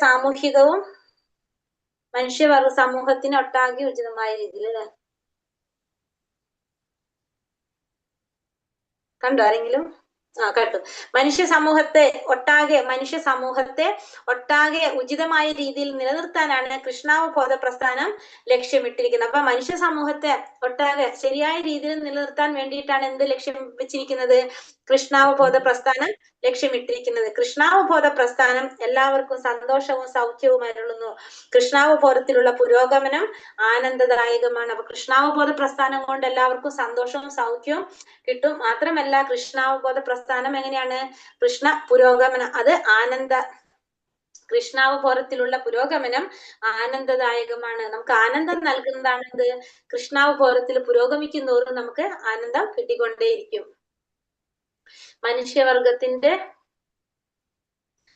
സമൂഹത്തിന് ഒട്ടാകെ ഉചിതമായ രീതിയിൽ അല്ലെ, കണ്ടോ ആരെങ്കിലും? കേട്ടു. മനുഷ്യ സമൂഹത്തെ ഒട്ടാകെ ഉചിതമായ രീതിയിൽ നിലനിർത്താനാണ് കൃഷ്ണാവബോധ പ്രസ്ഥാനം ലക്ഷ്യമിട്ടിരിക്കുന്നത്. അപ്പൊ മനുഷ്യ സമൂഹത്തെ ഒട്ടാകെ ശരിയായ രീതിയിൽ നിലനിർത്താൻ വേണ്ടിയിട്ടാണ് എന്ത് ലക്ഷ്യം വെച്ചിരിക്കുന്നത്, കൃഷ്ണാവബോധ പ്രസ്ഥാനം ലക്ഷ്യമിട്ടിരിക്കുന്നത്. കൃഷ്ണാവബോധ പ്രസ്ഥാനം എല്ലാവർക്കും സന്തോഷവും സൗഖ്യവും അരുളുന്നു. കൃഷ്ണാവബോധത്തിലുള്ള പുരോഗമനം ആനന്ദദായകമാണ്. അപ്പൊ കൃഷ്ണാവബോധ പ്രസ്ഥാനം കൊണ്ട് എല്ലാവർക്കും സന്തോഷവും സൗഖ്യവും കിട്ടും. മാത്രമല്ല കൃഷ്ണാവബോധ പ്രസ്ഥാനം എങ്ങനെയാണ്, കൃഷ്ണ പുരോഗമനം, അത് കൃഷ്ണാവബോധത്തിലുള്ള പുരോഗമനം ആനന്ദദായകമാണ്. നമുക്ക് ആനന്ദം നൽകുന്നതാണ് എന്ത്? കൃഷ്ണാവബോധത്തിൽ പുരോഗമിക്കുന്നതോറും നമുക്ക് ആനന്ദം കിട്ടിക്കൊണ്ടേയിരിക്കും.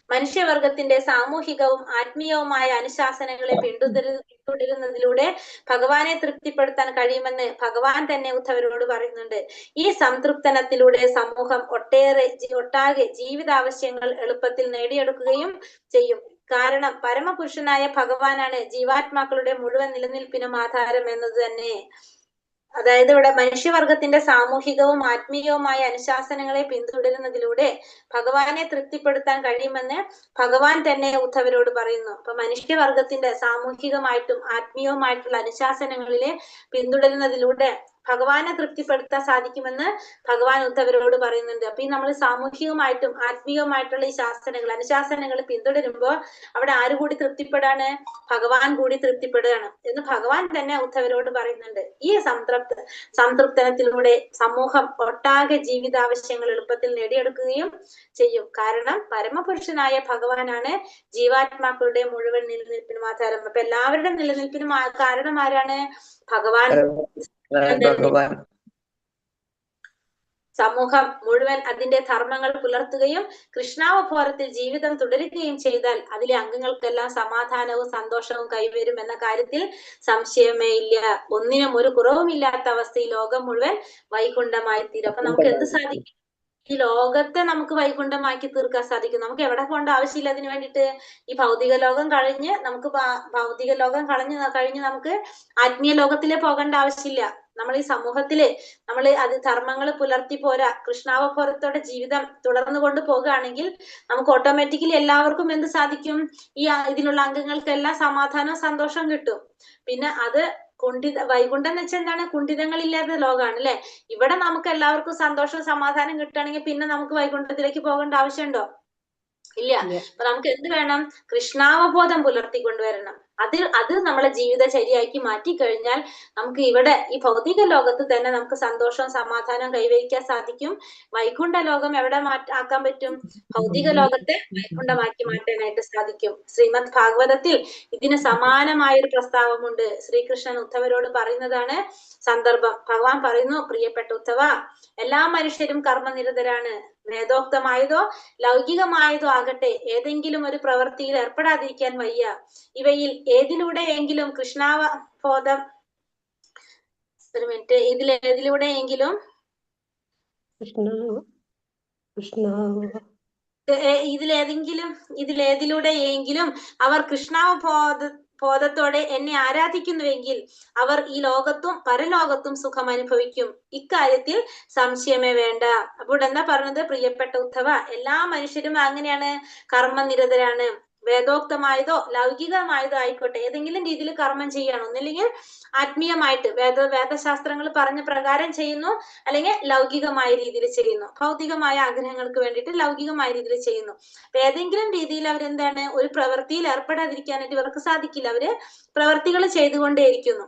മനുഷ്യവർഗത്തിന്റെ സാമൂഹികവും ആത്മീയവുമായ അനുശാസനങ്ങളെ പിന്തുടരുന്നതിലൂടെ ഭഗവാനെ തൃപ്തിപ്പെടുത്താൻ കഴിയുമെന്ന് ഭഗവാൻ തന്നെ ഉദ്ധവരോട് പറയുന്നുണ്ട്. ഈ സംതൃപ്തനത്തിലൂടെ സമൂഹം ഒട്ടാകെ ജീവിതാവശ്യങ്ങൾ എളുപ്പത്തിൽ നേടിയെടുക്കുകയും ചെയ്യും. കാരണം പരമപുരുഷനായ ഭഗവാനാണ് ജീവാത്മാക്കളുടെ മുഴുവൻ നിലനിൽപ്പിനും ആധാരം എന്നത് തന്നെ. അതായത് ഇവിടെ മനുഷ്യവർഗത്തിന്റെ സാമൂഹികവും ആത്മീയവുമായ അനുശാസനങ്ങളെ പിന്തുടരുന്നതിലൂടെ ഭഗവാനെ തൃപ്തിപ്പെടുത്താൻ കഴിയുമെന്ന് ഭഗവാൻ തന്നെ ഉദ്ധവരോട് പറയുന്നു. അപ്പൊ മനുഷ്യവർഗത്തിന്റെ സാമൂഹികമായിട്ടും ആത്മീയവുമായിട്ടുള്ള അനുശാസനങ്ങളിലെ പിന്തുടരുന്നതിലൂടെ ഭഗവാനെ തൃപ്തിപ്പെടുത്താൻ സാധിക്കുമെന്ന് ഭഗവാൻ ഉദ്ധവരോട് പറയുന്നുണ്ട്. അപ്പൊ ഈ നമ്മൾ സാമൂഹികമായിട്ടും ആത്മീയവുമായിട്ടുള്ള ഈ അനുശാസനങ്ങൾ പിന്തുടരുമ്പോൾ അവിടെ ആര് കൂടി തൃപ്തിപ്പെടാണ്? ഭഗവാൻ കൂടി തൃപ്തിപ്പെടുകയാണ് എന്ന് ഭഗവാൻ തന്നെ ഉദ്ധവരോട് പറയുന്നുണ്ട്. ഈ സംതൃപ്തനത്തിലൂടെ സമൂഹം ഒട്ടാകെ ജീവിതാവശ്യങ്ങൾ എളുപ്പത്തിൽ നേടിയെടുക്കുകയും ചെയ്യും. കാരണം പരമപുരുഷനായ ഭഗവാനാണ് ജീവാത്മാക്കളുടെ മുഴുവൻ നിലനിൽപ്പിനും ആധാരം. അപ്പൊ എല്ലാവരുടെ നിലനിൽപ്പിനും കാരണം ആരാണ്? ഭഗവാൻ. സമൂഹം മുഴുവൻ അതിന്റെ ധർമ്മങ്ങൾ പുലർത്തുകയും കൃഷ്ണാവബോധത്തിൽ ജീവിതം തുടരുകയും ചെയ്താൽ അതിലെ അംഗങ്ങൾക്കെല്ലാം സമാധാനവും സന്തോഷവും കൈവരും എന്ന കാര്യത്തിൽ സംശയമേ ഇല്ല. ഒന്നിനും ഒരു കുറവുമില്ലാത്ത അവസ്ഥയിൽ ലോകം മുഴുവൻ വൈകുണ്ഠമായി തീരും. അപ്പൊ നമുക്ക് എന്ത് സാധിക്കും? ഈ ലോകത്തെ നമുക്ക് വൈകുണ്ഠമാക്കി തീർക്കാൻ സാധിക്കും. നമുക്ക് എവിടെ പോകേണ്ട ആവശ്യമില്ല അതിന് വേണ്ടിയിട്ട്. ഈ ഭൗതിക ലോകം കഴിഞ്ഞ് നമുക്ക് ആത്മീയ ലോകത്തിലെ പോകേണ്ട ആവശ്യമില്ല. നമ്മൾ ഈ സമൂഹത്തില് നമ്മൾ അത് ധർമ്മങ്ങൾ പുലർത്തി പോരാ, കൃഷ്ണാവബോധത്തോടെ ജീവിതം തുടർന്നു കൊണ്ട് പോകുകയാണെങ്കിൽ നമുക്ക് ഓട്ടോമാറ്റിക്കലി എല്ലാവർക്കും എന്ത് സാധിക്കും? ഈ ഇതിനുള്ള അംഗങ്ങൾക്കെല്ലാം സമാധാനവും സന്തോഷവും കിട്ടും. പിന്നെ അത് വൈകുണ്ഠം എന്ന് വെച്ചാൽ എന്താണ്? കുണ്ഠിതങ്ങളില്ലാത്ത ലോകമാണ് അല്ലെ. ഇവിടെ നമുക്ക് എല്ലാവർക്കും സന്തോഷവും സമാധാനം കിട്ടുകയാണെങ്കിൽ പിന്നെ നമുക്ക് വൈകുണ്ഠത്തിലേക്ക് പോകേണ്ട ആവശ്യമുണ്ടോ? ഇല്ല. അപ്പൊ നമുക്ക് എന്ത് വേണം? കൃഷ്ണാവബോധം പുലർത്തിക്കൊണ്ടുവരണം. അത് നമ്മളെ ജീവിതചര്യയാക്കി മാറ്റി കഴിഞ്ഞാൽ നമുക്ക് ഇവിടെ ഈ ഭൗതിക ലോകത്ത് തന്നെ നമുക്ക് സന്തോഷവും സമാധാനവും കൈവരിക്കാൻ സാധിക്കും. വൈകുണ്ഠ ലോകം എവിടെ ആക്കാൻ പറ്റും? ഭൗതിക ലോകത്തെ വൈകുണ്ഠമാക്കി മാറ്റാനായിട്ട് സാധിക്കും. ശ്രീമദ് ഭാഗവതത്തിൽ ഇതിന് സമാനമായൊരു പ്രസ്താവമുണ്ട്. ശ്രീകൃഷ്ണൻ ഉദ്ധവരോട് പറയുന്നതാണ് സന്ദർഭം. ഭഗവാൻ പറയുന്നു, പ്രിയപ്പെട്ട ഉദ്ധവ, എല്ലാ മനുഷ്യരും കർമ്മനിരതരാണ്. വേദോക്തമായതോ ലൗകികമായതോ ആകട്ടെ ഏതെങ്കിലും ഒരു പ്രവൃത്തിയിൽ ഏർപ്പെടാതിരിക്കാൻ വയ്യ. ഇവയിൽ ഏതിലൂടെയെങ്കിലും കൃഷ്ണാവബോധം ഇതിലേതിലൂടെയെങ്കിലും അവർ കൃഷ്ണാവബോധത്തോടെ എന്നെ ആരാധിക്കുന്നുവെങ്കിൽ അവർ ഈ ലോകത്തും പരലോകത്തും സുഖം അനുഭവിക്കും. ഇക്കാര്യത്തിൽ സംശയമേ വേണ്ട. അപ്പോൾ എന്താ പറഞ്ഞത്? പ്രിയപ്പെട്ട ഉദ്ധവ, എല്ലാ മനുഷ്യരും അങ്ങനെയാണ്, കർമ്മനിരതരാണ്. വേദോക്തമായതോ ലൗകികമായതോ ആയിക്കോട്ടെ ഏതെങ്കിലും രീതിയിൽ കർമ്മം ചെയ്യണം. ഒന്നില്ലെങ്കിൽ ആത്മീയമായിട്ട് വേദശാസ്ത്രങ്ങൾ പറഞ്ഞ പ്രകാരം ചെയ്യുന്നു, അല്ലെങ്കിൽ ലൗകികമായ രീതിയിൽ ചെയ്യുന്നു. ഭൗതികമായ ആഗ്രഹങ്ങൾക്ക് വേണ്ടിയിട്ട് ലൗകികമായ രീതിയിൽ ചെയ്യുന്നു. അപ്പൊ ഏതെങ്കിലും രീതിയിൽ അവരെന്താണ്? ഒരു പ്രവൃത്തിയിൽ ഏർപ്പെടാതിരിക്കാനായിട്ട് ഇവർക്ക് സാധിക്കില്ല. അവര് പ്രവൃത്തികൾ ചെയ്തുകൊണ്ടേയിരിക്കുന്നു.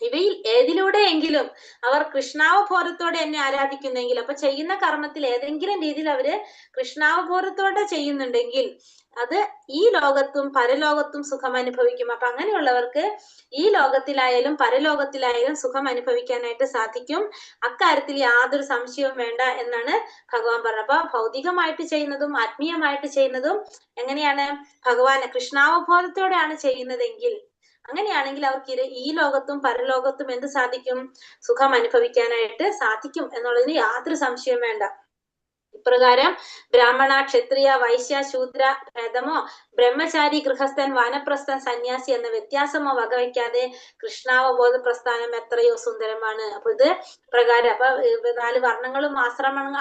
ഇവയിൽ ഏതിലൂടെയെങ്കിലും അവർ കൃഷ്ണാവബോധത്തോടെ എന്നെ ആരാധിക്കുന്നെങ്കിൽ, അപ്പൊ ചെയ്യുന്ന കർമ്മത്തിൽ ഏതെങ്കിലും രീതിയിൽ അവര് കൃഷ്ണാവബോധത്തോടെ ചെയ്യുന്നുണ്ടെങ്കിൽ അത് ഈ ലോകത്തും പരലോകത്തും സുഖം അനുഭവിക്കും. അപ്പൊ അങ്ങനെയുള്ളവർക്ക് ഈ ലോകത്തിലായാലും പരലോകത്തിലായാലും സുഖം അനുഭവിക്കാനായിട്ട് സാധിക്കും. അക്കാര്യത്തിൽ യാതൊരു സംശയവും വേണ്ട എന്നാണ് ഭഗവാൻ പറഞ്ഞത്. അപ്പൊ ഭൗതികമായിട്ട് ചെയ്യുന്നതും ആത്മീയമായിട്ട് ചെയ്യുന്നതും എങ്ങനെയാണ്? ഭഗവാന് കൃഷ്ണാവബോധത്തോടെയാണ് ചെയ്യുന്നതെങ്കിൽ, അങ്ങനെയാണെങ്കിൽ അവർക്ക് ഈ ലോകത്തും പരലോകത്തും എന്ത് സാധിക്കും? സുഖം അനുഭവിക്കാനായിട്ട് സാധിക്കും എന്നുള്ളതിന് യാതൊരു സംശയവും വേണ്ട. ഇപ്രകാരം ബ്രാഹ്മണ, ക്ഷത്രിയ, വൈശ്യ, ശൂദ്ര ഭേദമോ ബ്രഹ്മചാരി, ഗൃഹസ്ഥൻ, വാനപ്രസ്ഥൻ, സന്യാസി എന്ന വ്യത്യാസമോ വകവയ്ക്കാതെ കൃഷ്ണാവബോധ പ്രസ്ഥാനം എത്രയോ സുന്ദരമാണ്. അപ്പൊ ഇത് പ്രകാരം അപ്പൊ 4 വർണ്ണങ്ങളും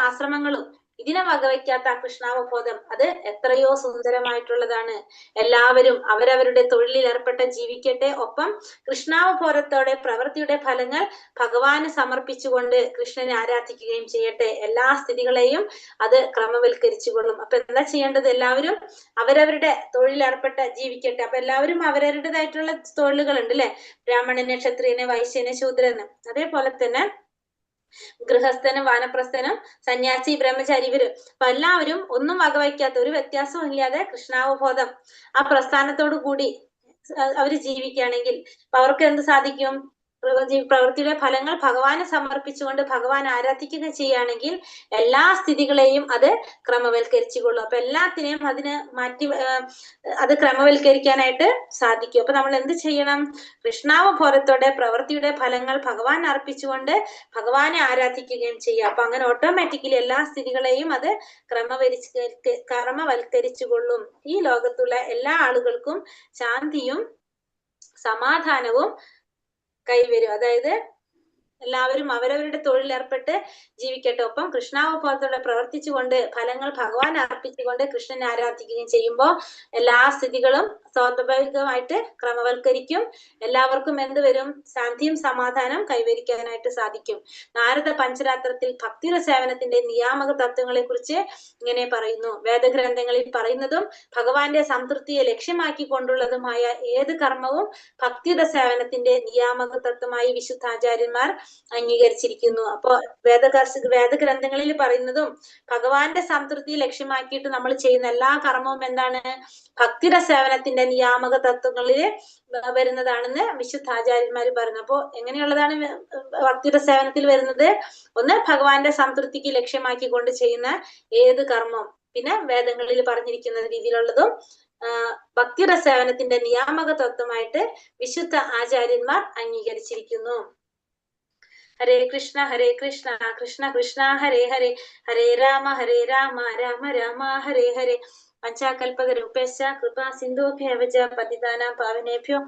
ആശ്രമങ്ങളും ഇതിനെ വകവയ്ക്കാത്ത കൃഷ്ണാവബോധം അത് എത്രയോ സുന്ദരമായിട്ടുള്ളതാണ്. എല്ലാവരും അവരവരുടെ തൊഴിലിൽ ഏർപ്പെട്ട് ജീവിക്കട്ടെ. ഒപ്പം കൃഷ്ണാവബോധത്തോടെ പ്രവൃത്തിയുടെ ഫലങ്ങൾ ഭഗവാന് സമർപ്പിച്ചുകൊണ്ട് കൃഷ്ണനെ ആരാധിക്കുകയും ചെയ്യട്ടെ. എല്ലാ സ്ഥിതികളെയും അത് ക്രമവൽക്കരിച്ചുകൊള്ളും. അപ്പൊ എന്താ ചെയ്യേണ്ടത്? എല്ലാവരും അവരവരുടെ തൊഴിലേർപ്പെട്ട് ജീവിക്കട്ടെ. അപ്പൊ എല്ലാവരും അവരവരുടേതായിട്ടുള്ള തൊഴിലുകൾ ഉണ്ട് അല്ലെ. ബ്രാഹ്മണന്, ക്ഷത്രിയന്, വൈശ്യന്, ശൂദ്രന്. അതേപോലെ തന്നെ ഗൃഹസ്ഥനും വാനപ്രസ്ഥനും സന്യാസി ബ്രഹ്മചാരി ഇവര് അപ്പൊ എല്ലാവരും ഒന്നും വകവയ്ക്കാത്ത ഒരു വ്യത്യാസവും ഇല്ലാതെ കൃഷ്ണാവബോധം ആ പ്രസ്ഥാനത്തോടു കൂടി അവര് ജീവിക്കുകയാണെങ്കിൽ അപ്പൊ അവർക്ക് എന്ത് സാധിക്കും? പ്രവൃത്തിയുടെ ഫലങ്ങൾ ഭഗവാനെ സമർപ്പിച്ചുകൊണ്ട് ഭഗവാൻ ആരാധിക്കുക ചെയ്യുകയാണെങ്കിൽ എല്ലാ സ്ഥിതികളെയും അത് ക്രമവൽക്കരിച്ചുകൊള്ളും. അപ്പൊ എല്ലാത്തിനെയും അതിന് മാറ്റി അത് ക്രമവൽക്കരിക്കാനായിട്ട് സാധിക്കും. അപ്പൊ നമ്മൾ എന്ത് ചെയ്യണം? കൃഷ്ണാവബോധത്തോടെ പ്രവൃത്തിയുടെ ഫലങ്ങൾ ഭഗവാൻ അർപ്പിച്ചുകൊണ്ട് ഭഗവാനെ ആരാധിക്കുകയും ചെയ്യുക. അപ്പൊ അങ്ങനെ ഓട്ടോമാറ്റിക്കലി എല്ലാ സ്ഥിതികളെയും അത് ക്രമവൽക്കരിച്ചുകൊള്ളും. ഈ ലോകത്തുള്ള എല്ലാ ആളുകൾക്കും ശാന്തിയും സമാധാനവും കൈവരും. അതായത് എല്ലാവരും അവരവരുടെ തൊഴിലേർപ്പെട്ട് ജീവിക്കട്ടെ. ഒപ്പം കൃഷ്ണാവബോധത്തോടെ പ്രവർത്തിച്ചുകൊണ്ട് ഫലങ്ങൾ ഭഗവാൻ അർപ്പിച്ചുകൊണ്ട് കൃഷ്ണനെ ആരാധിക്കുകയും ചെയ്യുമ്പോൾ എല്ലാ സ്ഥിതികളും സ്വാഭാവികമായിട്ട് ക്രമവൽക്കരിക്കും. എല്ലാവർക്കും എന്ത് വരും? ശാന്തിയും സമാധാനം കൈവരിക്കാനായിട്ട് സാധിക്കും. നാരദ പഞ്ചരാത്രത്തിൽ ഭക്തിയുടെ സേവനത്തിന്റെ നിയാമക തത്വങ്ങളെ കുറിച്ച് ഇങ്ങനെ പറയുന്നു. വേദഗ്രന്ഥങ്ങളിൽ പറയുന്നതും ഭഗവാന്റെ സംതൃപ്തിയെ ലക്ഷ്യമാക്കിക്കൊണ്ടുള്ളതുമായ ഏത് കർമ്മവും ഭക്തിയുടെ സേവനത്തിന്റെ നിയാമക തത്വമായി വിശുദ്ധാചാര്യന്മാർ അംഗീകരിച്ചിരിക്കുന്നു. അപ്പൊ വേദഗ്രന്ഥങ്ങളിൽ പറയുന്നതും ഭഗവാന്റെ സംതൃപ്തി ലക്ഷ്യമാക്കിയിട്ട് നമ്മൾ ചെയ്യുന്ന എല്ലാ കർമ്മവും എന്താണ്? ഭക്തിയുടെ സേവനത്തിന്റെ നിയാമക തത്വങ്ങളിൽ വരുന്നതാണെന്ന് വിശുദ്ധാചാര്യന്മാർ പറയുന്നു. അപ്പോ എങ്ങനെയുള്ളതാണ് ഭക്തിയുടെ സേവനത്തിൽ വരുന്നത്? ഒന്ന്, ഭഗവാന്റെ സംതൃപ്തിക്ക് ലക്ഷ്യമാക്കിക്കൊണ്ട് ചെയ്യുന്ന ഏത് കർമ്മം, പിന്നെ വേദങ്ങളിൽ പറഞ്ഞിരിക്കുന്ന രീതിയിലുള്ളതും ഭക്തിയുടെ സേവനത്തിന്റെ നിയാമക തത്വമായിട്ട് വിശുദ്ധ ആചാര്യന്മാർ അംഗീകരിച്ചിരിക്കുന്നു. ഹരേ കൃഷ്ണ കൃഷ്ണ കൃഷ്ണ ഹരേ ഹരേ, ഹരേ രാമ രാമ രാമ ഹരേ ഹരേ. പഞ്ചാകൽപതരുപേശ്ച കൃപാ സിന്ധുഭ്യവച പതിതാനാം പാവനേഭ്യോ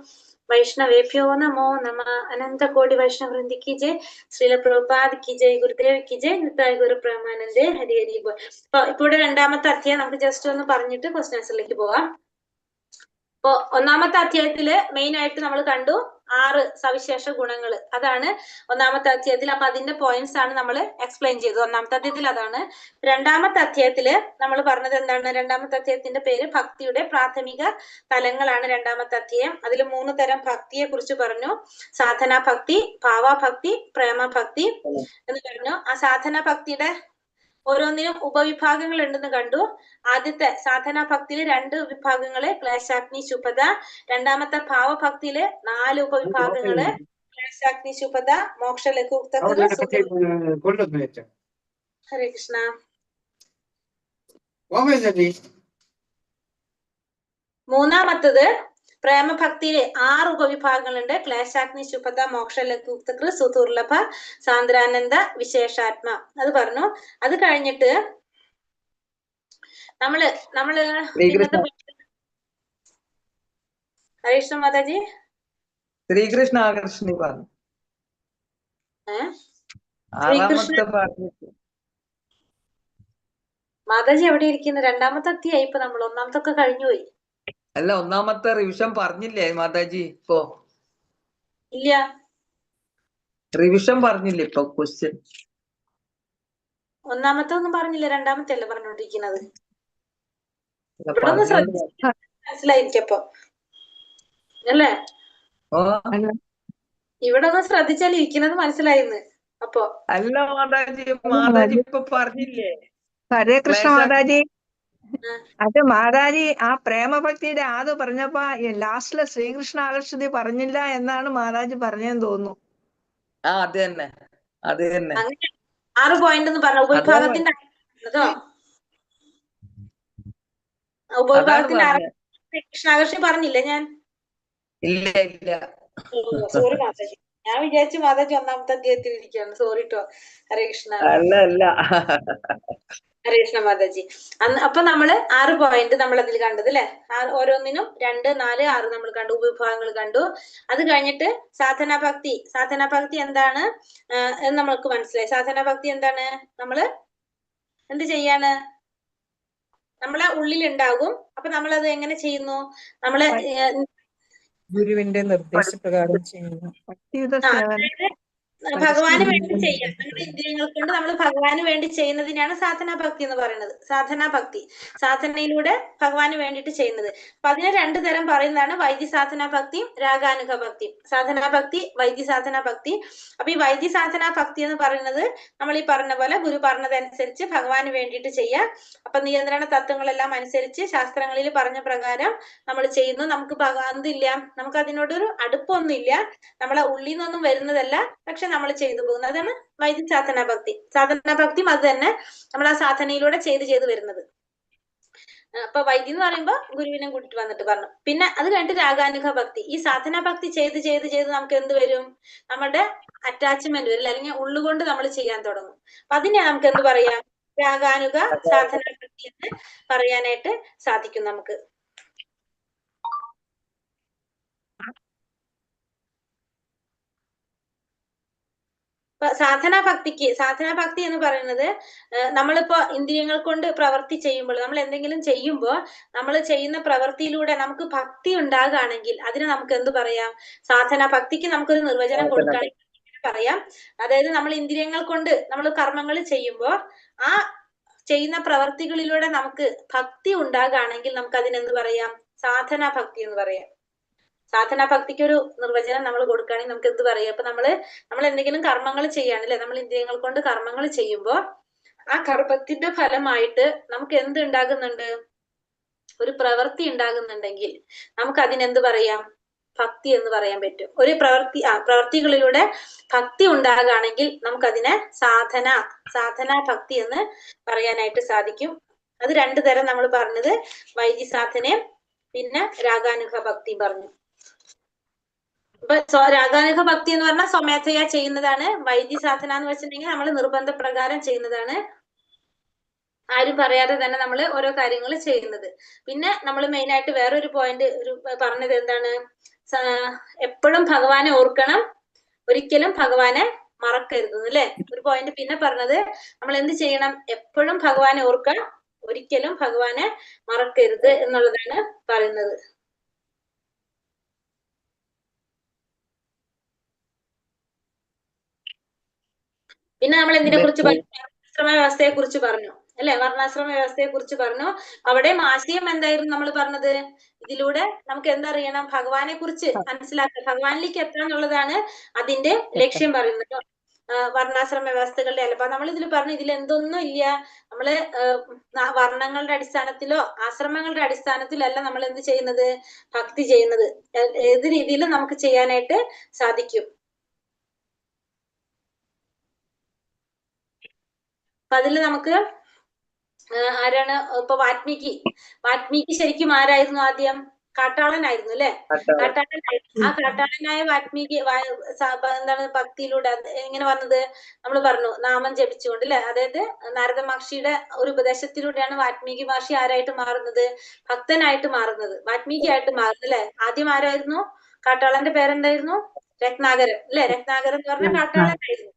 വൈഷ്ണവേഭ്യോ നമോ നമ. അനന്തകോടി വൈഷ്ണവൃന്ദി കി ജയ്. ശ്രീല പ്രഭുപാദ് കി ജയ്. ഗുരുദേവ് കി ജയ്. നിത്തായ് ഗുരു പ്രമാനന്ദേ. ഹരി ഹരി ബോൾ. അപ്പൊ ഇവിടെ രണ്ടാമത്തെ അധ്യായം നമുക്ക് ജസ്റ്റ് ഒന്ന് പറഞ്ഞിട്ട് ക്വസ്റ്റ്യൻ ആൻസറിലേക്ക് പോവാം. അപ്പൊ ഒന്നാമത്തെ അധ്യായത്തില് മെയിൻ ആയിട്ട് നമ്മൾ കണ്ടു 6 സവിശേഷ ഗുണങ്ങൾ. അതാണ് ഒന്നാമത്തെ അധ്യായത്തിൽ. അപ്പൊ അതിന്റെ പോയിന്റ്സ് ആണ് നമ്മൾ എക്സ്പ്ലെയിൻ ചെയ്തത്. ഒന്നാമത്തെ അധ്യായത്തിൽ അതാണ്. രണ്ടാമത്തെ അധ്യായത്തില് നമ്മൾ പറഞ്ഞത് എന്താണ്? രണ്ടാമത്തെ അധ്യായത്തിന്റെ പേര് ഭക്തിയുടെ പ്രാഥമിക തലങ്ങളാണ് രണ്ടാമത്തെ അധ്യായം. അതിൽ 3 തരം ഭക്തിയെ കുറിച്ച് പറഞ്ഞു. സാധനാ ഭക്തി, ഭാവഭക്തി, പ്രേമഭക്തി എന്ന് പറഞ്ഞു. ആ സാധനാ ഭക്തിയുടെ ഓരോന്നിനും ഉപവിഭാഗങ്ങൾ ഉണ്ടെന്ന് കണ്ടു. ആദ്യത്തെ സാധനാ ഭക്തിയില് 2 വിഭാഗങ്ങള്, ക്ലേശാഗ്നി ശുഭത. രണ്ടാമത്തെ ഭാവഭക്തിയില് 4 ഉപവിഭാഗങ്ങള്, ക്ലേശാഗ്നി ശുഭത, മോക്ഷ ലഘുക്ത. ഹരേ കൃഷ്ണ. മൂന്നാമത്തത് പ്രേമഭക്തിയില് 6 ഉപവിഭാഗങ്ങളുണ്ട്. ക്ലേശാഗ്നി ശുഭത, മോക്ഷ ലഘുക്ത, സുദുർലഭ, സാന്ദ്രാനന്ദ, വിശേഷാത്മ. അത് പറഞ്ഞു. അത് കഴിഞ്ഞിട്ട് നമ്മള് ഇന്നത്തെ ഹരേകൃഷ്ണ മാതാജി ശ്രീകൃഷ്ണ ആകർഷണി പറഞ്ഞു. മാതാജി എവിടെ ഇരിക്കുന്നു? രണ്ടാമത്തെ അധ്യായം ഇപ്പൊ നമ്മൾ ഒന്നാമത്തൊക്കെ കഴിഞ്ഞുപോയി. അല്ല, ഒന്നാമത്തെ റിവിഷൻ പറഞ്ഞില്ലേ മാതാജി? ഇപ്പൊ ഇല്ല, റിവിഷൻ പറഞ്ഞില്ലേ ഇപ്പൊ? ക്വസ്റ്റ്യൻ ഒന്നാമത്തെ ഒന്നും പറഞ്ഞില്ല, രണ്ടാമത്തെ അല്ലേ പറഞ്ഞോണ്ടിരിക്കുന്നത്. മനസ്സിലായിരിക്കപ്പോ അല്ലേ? ഇവിടെ ഒന്ന് ശ്രദ്ധിച്ചാൽ ഇരിക്കുന്നത് മനസ്സിലായിന്ന്. അപ്പൊ അല്ല മാതാജി ഇപ്പൊ പറഞ്ഞില്ലേ? ഹരേ കൃഷ്ണ മാതാജി. അത് മാതാജി ആ പ്രേമഭക്തിയുടെ അത് പറഞ്ഞപ്പോ ലാസ്റ്റില് ശ്രീകൃഷ്ണ ആകർഷതി പറഞ്ഞില്ല എന്നാണ് മാതാജി പറഞ്ഞതെന്ന് തോന്നുന്നു. അത് തന്നെ. 6 പോയിന്റ് എന്ന് പറഞ്ഞു. ഉപവിഭാഗത്തിന്റെ കൃഷ്ണാകർഷി പറഞ്ഞില്ല ഞാൻ? ഇല്ല. സോറി മാതാജി, ഞാൻ വിചാരിച്ചു മാതാജി ഒന്നാമത്തെ അധ്യായത്തിൽ ഇരിക്കുകയാണ്. സോറി ട്ടോ. ഹരേ കൃഷ്ണ. അല്ല ഹരേ കൃഷ്ണ മാതാജി. അപ്പൊ നമ്മള് 6 പോയിന്റ് നമ്മൾ അതിൽ കണ്ടത് അല്ലെ? ഓരോന്നിനും 2, 4, 6 നമ്മൾ കണ്ടു, ഉപവിഭാഗങ്ങൾ കണ്ടു. അത് കഴിഞ്ഞിട്ട് സാധനാഭക്തി എന്താണ് എന്ന് നമ്മൾക്ക് മനസ്സിലായി. സാധനാഭക്തി എന്താണ്? നമ്മള് എന്ത് ചെയ്യാണ്? നമ്മളെ ഉള്ളിലുണ്ടാകും. അപ്പൊ നമ്മളത് എങ്ങനെ ചെയ്യുന്നു? നമ്മള് ഗുരുവിന്റെ നിർദ്ദേശപ്രകാരം ചെയ്യുന്നു. ഭഗവാന് വേണ്ടി ചെയ്യാം. നമ്മുടെ ഇന്ദ്രിയങ്ങൾ കൊണ്ട് നമ്മൾ ഭഗവാന് വേണ്ടി ചെയ്യുന്നതിനാണ് സാധനാ ഭക്തി എന്ന് പറയുന്നത്. സാധനാ ഭക്തി, സാധനയിലൂടെ ഭഗവാന് വേണ്ടിയിട്ട് ചെയ്യുന്നത്. അപ്പൊ അതിനെ രണ്ടു തരം പറയുന്നതാണ് വൈദ്യ സാധനാ ഭക്തിയും രാഗാനുഗ ഭക്തിയും. സാധനാ ഭക്തി, വൈദ്യ സാധനാ ഭക്തി. അപ്പൊ ഈ വൈദ്യ സാധനാ ഭക്തി എന്ന് പറയുന്നത് നമ്മൾ ഈ പറഞ്ഞ പോലെ ഗുരു പറഞ്ഞതനുസരിച്ച് ഭഗവാന് വേണ്ടിയിട്ട് ചെയ്യാം. അപ്പൊ നിയന്ത്രണ തത്വങ്ങളെല്ലാം അനുസരിച്ച് ശാസ്ത്രങ്ങളിൽ പറഞ്ഞ പ്രകാരം നമ്മൾ ചെയ്യുന്നു. നമുക്ക് എന്തില്ല, നമുക്ക് അതിനോടൊരു അടുപ്പമൊന്നുമില്ല, നമ്മളെ ഉള്ളിൽ നിന്നൊന്നും വരുന്നതല്ല, പക്ഷെ നമ്മൾ ചെയ്തു പോകുന്നത്. അതാണ് വൈദ്യ സാധനാ ഭക്തി. സാധനാ ഭക്തിയും അത് തന്നെ, നമ്മൾ ആ സാധനയിലൂടെ ചെയ്ത് വരുന്നത്. അപ്പൊ വൈദ്യം എന്ന് പറയുമ്പോൾ ഗുരുവിനെ കൂട്ടിട്ട് വന്നിട്ട് പറഞ്ഞു. പിന്നെ അത് കഴിഞ്ഞിട്ട് രാഗാനുഗ ഭക്തി. ഈ സാധനാ ഭക്തി ചെയ്ത് നമുക്ക് എന്ത് വരും, നമ്മുടെ അറ്റാച്ച്മെന്റ് വരും, അല്ലെങ്കിൽ ഉള്ളുകൊണ്ട് നമ്മൾ ചെയ്യാൻ തുടങ്ങും. അപ്പൊ അതിനെ നമുക്ക് എന്ത് പറയാം, രാഗാനുഗ സാധനാ ഭക്തി എന്ന് പറയാനായിട്ട് സാധിക്കും നമുക്ക്. സാധനാ ഭക്തി എന്ന് പറയുന്നത് നമ്മളിപ്പോ ഇന്ദ്രിയങ്ങൾ കൊണ്ട് പ്രവൃത്തി ചെയ്യുമ്പോൾ, നമ്മൾ എന്തെങ്കിലും ചെയ്യുമ്പോൾ നമ്മൾ ചെയ്യുന്ന പ്രവൃത്തിയിലൂടെ നമുക്ക് ഭക്തി ഉണ്ടാകുകയാണെങ്കിൽ അതിന് നമുക്ക് എന്ത് പറയാം, സാധനാ ഭക്തിക്ക് നമുക്കൊരു നിർവചനം കൊടുക്കുകയാണെങ്കിൽ പറയാം. അതായത് നമ്മൾ ഇന്ദ്രിയങ്ങൾ കൊണ്ട് നമ്മൾ കർമ്മങ്ങൾ ചെയ്യുമ്പോൾ ആ ചെയ്യുന്ന പ്രവൃത്തികളിലൂടെ നമുക്ക് ഭക്തി ഉണ്ടാകുകയാണെങ്കിൽ നമുക്ക് അതിനെന്ത് പറയാം, സാധനാ ഭക്തി എന്ന് പറയാം. സാധനാ ഭക്തിക്ക് ഒരു നിർവചനം നമ്മൾ കൊടുക്കുകയാണെങ്കിൽ നമുക്ക് എന്ത് പറയാം, ഇപ്പൊ നമ്മൾ എന്തെങ്കിലും കർമ്മങ്ങൾ ചെയ്യാണല്ലേ, നമ്മൾ ഇന്ദ്രിയങ്ങൾ കൊണ്ട് കർമ്മങ്ങൾ ചെയ്യുമ്പോൾ ആ കർമ്മത്തിന്റെ ഫലമായിട്ട് നമുക്ക് എന്ത് ഉണ്ടാകുന്നുണ്ട്, ഒരു പ്രവൃത്തി ഉണ്ടാകുന്നുണ്ടെങ്കിൽ നമുക്ക് അതിനെന്ത് പറയാം, ഭക്തി എന്ന് പറയാൻ പറ്റും. ഒരു പ്രവൃത്തികളിലൂടെ ഭക്തി ഉണ്ടാകുകയാണെങ്കിൽ നമുക്കതിനെ സാധനാ ഭക്തി എന്ന് പറയാനായിട്ട് സാധിക്കും. അത് രണ്ടു തരം നമ്മൾ പറഞ്ഞത്, വൈദ്യ സാധനയും പിന്നെ രാഗാനുഗ ഭക്തിയും പറഞ്ഞു. ഇപ്പൊ രാഗാനുഗ ഭക്തി എന്ന് പറഞ്ഞാൽ സ്വമേധയാ ചെയ്യുന്നതാണ്. വൈദ്യ സാധന എന്ന് വെച്ചിട്ടുണ്ടെങ്കിൽ നമ്മൾ നിർബന്ധ പ്രകാരം ചെയ്യുന്നതാണ്, ആരും പറയാതെ തന്നെ നമ്മൾ ഓരോ കാര്യങ്ങൾ ചെയ്യുന്നത്. പിന്നെ നമ്മൾ മെയിൻ ആയിട്ട് വേറൊരു പോയിന്റ് പറഞ്ഞത് എന്താണ്, എപ്പോഴും ഭഗവാനെ ഓർക്കണം, ഒരിക്കലും ഭഗവാനെ മറക്കരുത് അല്ലെ. ഒരു പോയിന്റ് പിന്നെ പറഞ്ഞത് നമ്മൾ എന്ത് ചെയ്യണം, എപ്പോഴും ഭഗവാനെ ഓർക്കണം, ഒരിക്കലും ഭഗവാനെ മറക്കരുത് എന്നുള്ളതാണ് പറയുന്നത്. പിന്നെ നമ്മൾ എന്തിനെ കുറിച്ച് പറഞ്ഞു, വർണ്ണാശ്രമ വ്യവസ്ഥയെ കുറിച്ച് പറഞ്ഞു അല്ലെ. വർണ്ണാശ്രമ വ്യവസ്ഥയെ കുറിച്ച് പറഞ്ഞു. അവിടെ ആശയം എന്തായിരുന്നു നമ്മൾ പറഞ്ഞത്, ഇതിലൂടെ നമുക്ക് എന്തറിയണം, ഭഗവാനെ കുറിച്ച് മനസ്സിലാക്കുക, ഭഗവാനിലേക്ക് എത്താന്നുള്ളതാണ് അതിന്റെ ലക്ഷ്യം പറയുന്നത്. വർണ്ണാശ്രമ വ്യവസ്ഥകളുടെ അല്ല. അപ്പൊ നമ്മൾ ഇതിൽ പറഞ്ഞു, ഇതിൽ എന്തൊന്നും ഇല്ല, നമ്മള് വർണ്ണങ്ങളുടെ അടിസ്ഥാനത്തിലോ ആശ്രമങ്ങളുടെ അടിസ്ഥാനത്തിലോ അല്ല നമ്മൾ എന്ത് ചെയ്യുന്നത്, ഭക്തി ചെയ്യുന്നത്. ഏത് രീതിയിലും നമുക്ക് ചെയ്യാനായിട്ട് സാധിക്കും. അപ്പൊ അതിൽ നമുക്ക് ആരാണ്, ഇപ്പൊ വാൽമീകി ശരിക്കും ആരായിരുന്നു, ആദ്യം കാട്ടാളനായിരുന്നു അല്ലെ. കാട്ടാളനായിരുന്നു. ആ കാട്ടാളനായ വാൽമീകി എന്താണ് ഭക്തിയിലൂടെ എങ്ങനെ വന്നത്, നമ്മൾ പറഞ്ഞു നാമം ജപിച്ചുകൊണ്ട് അല്ലെ. അതായത് നാരദ മഹർഷിയുടെ ഒരു ഉപദേശത്തിലൂടെയാണ് വാൽമീകി മഹർഷി ആരായിട്ട് മാറുന്നത്, ഭക്തനായിട്ട് മാറുന്നത്, വാൽമീകി ആയിട്ട് മാറുന്നത് അല്ലെ. ആദ്യം ആരായിരുന്നു, കാട്ടാളന്റെ പേരെന്തായിരുന്നു, രത്നാകരൻ അല്ലെ. രത്നാകരൻ എന്ന് പറഞ്ഞ കാട്ടാളനായിരുന്നു.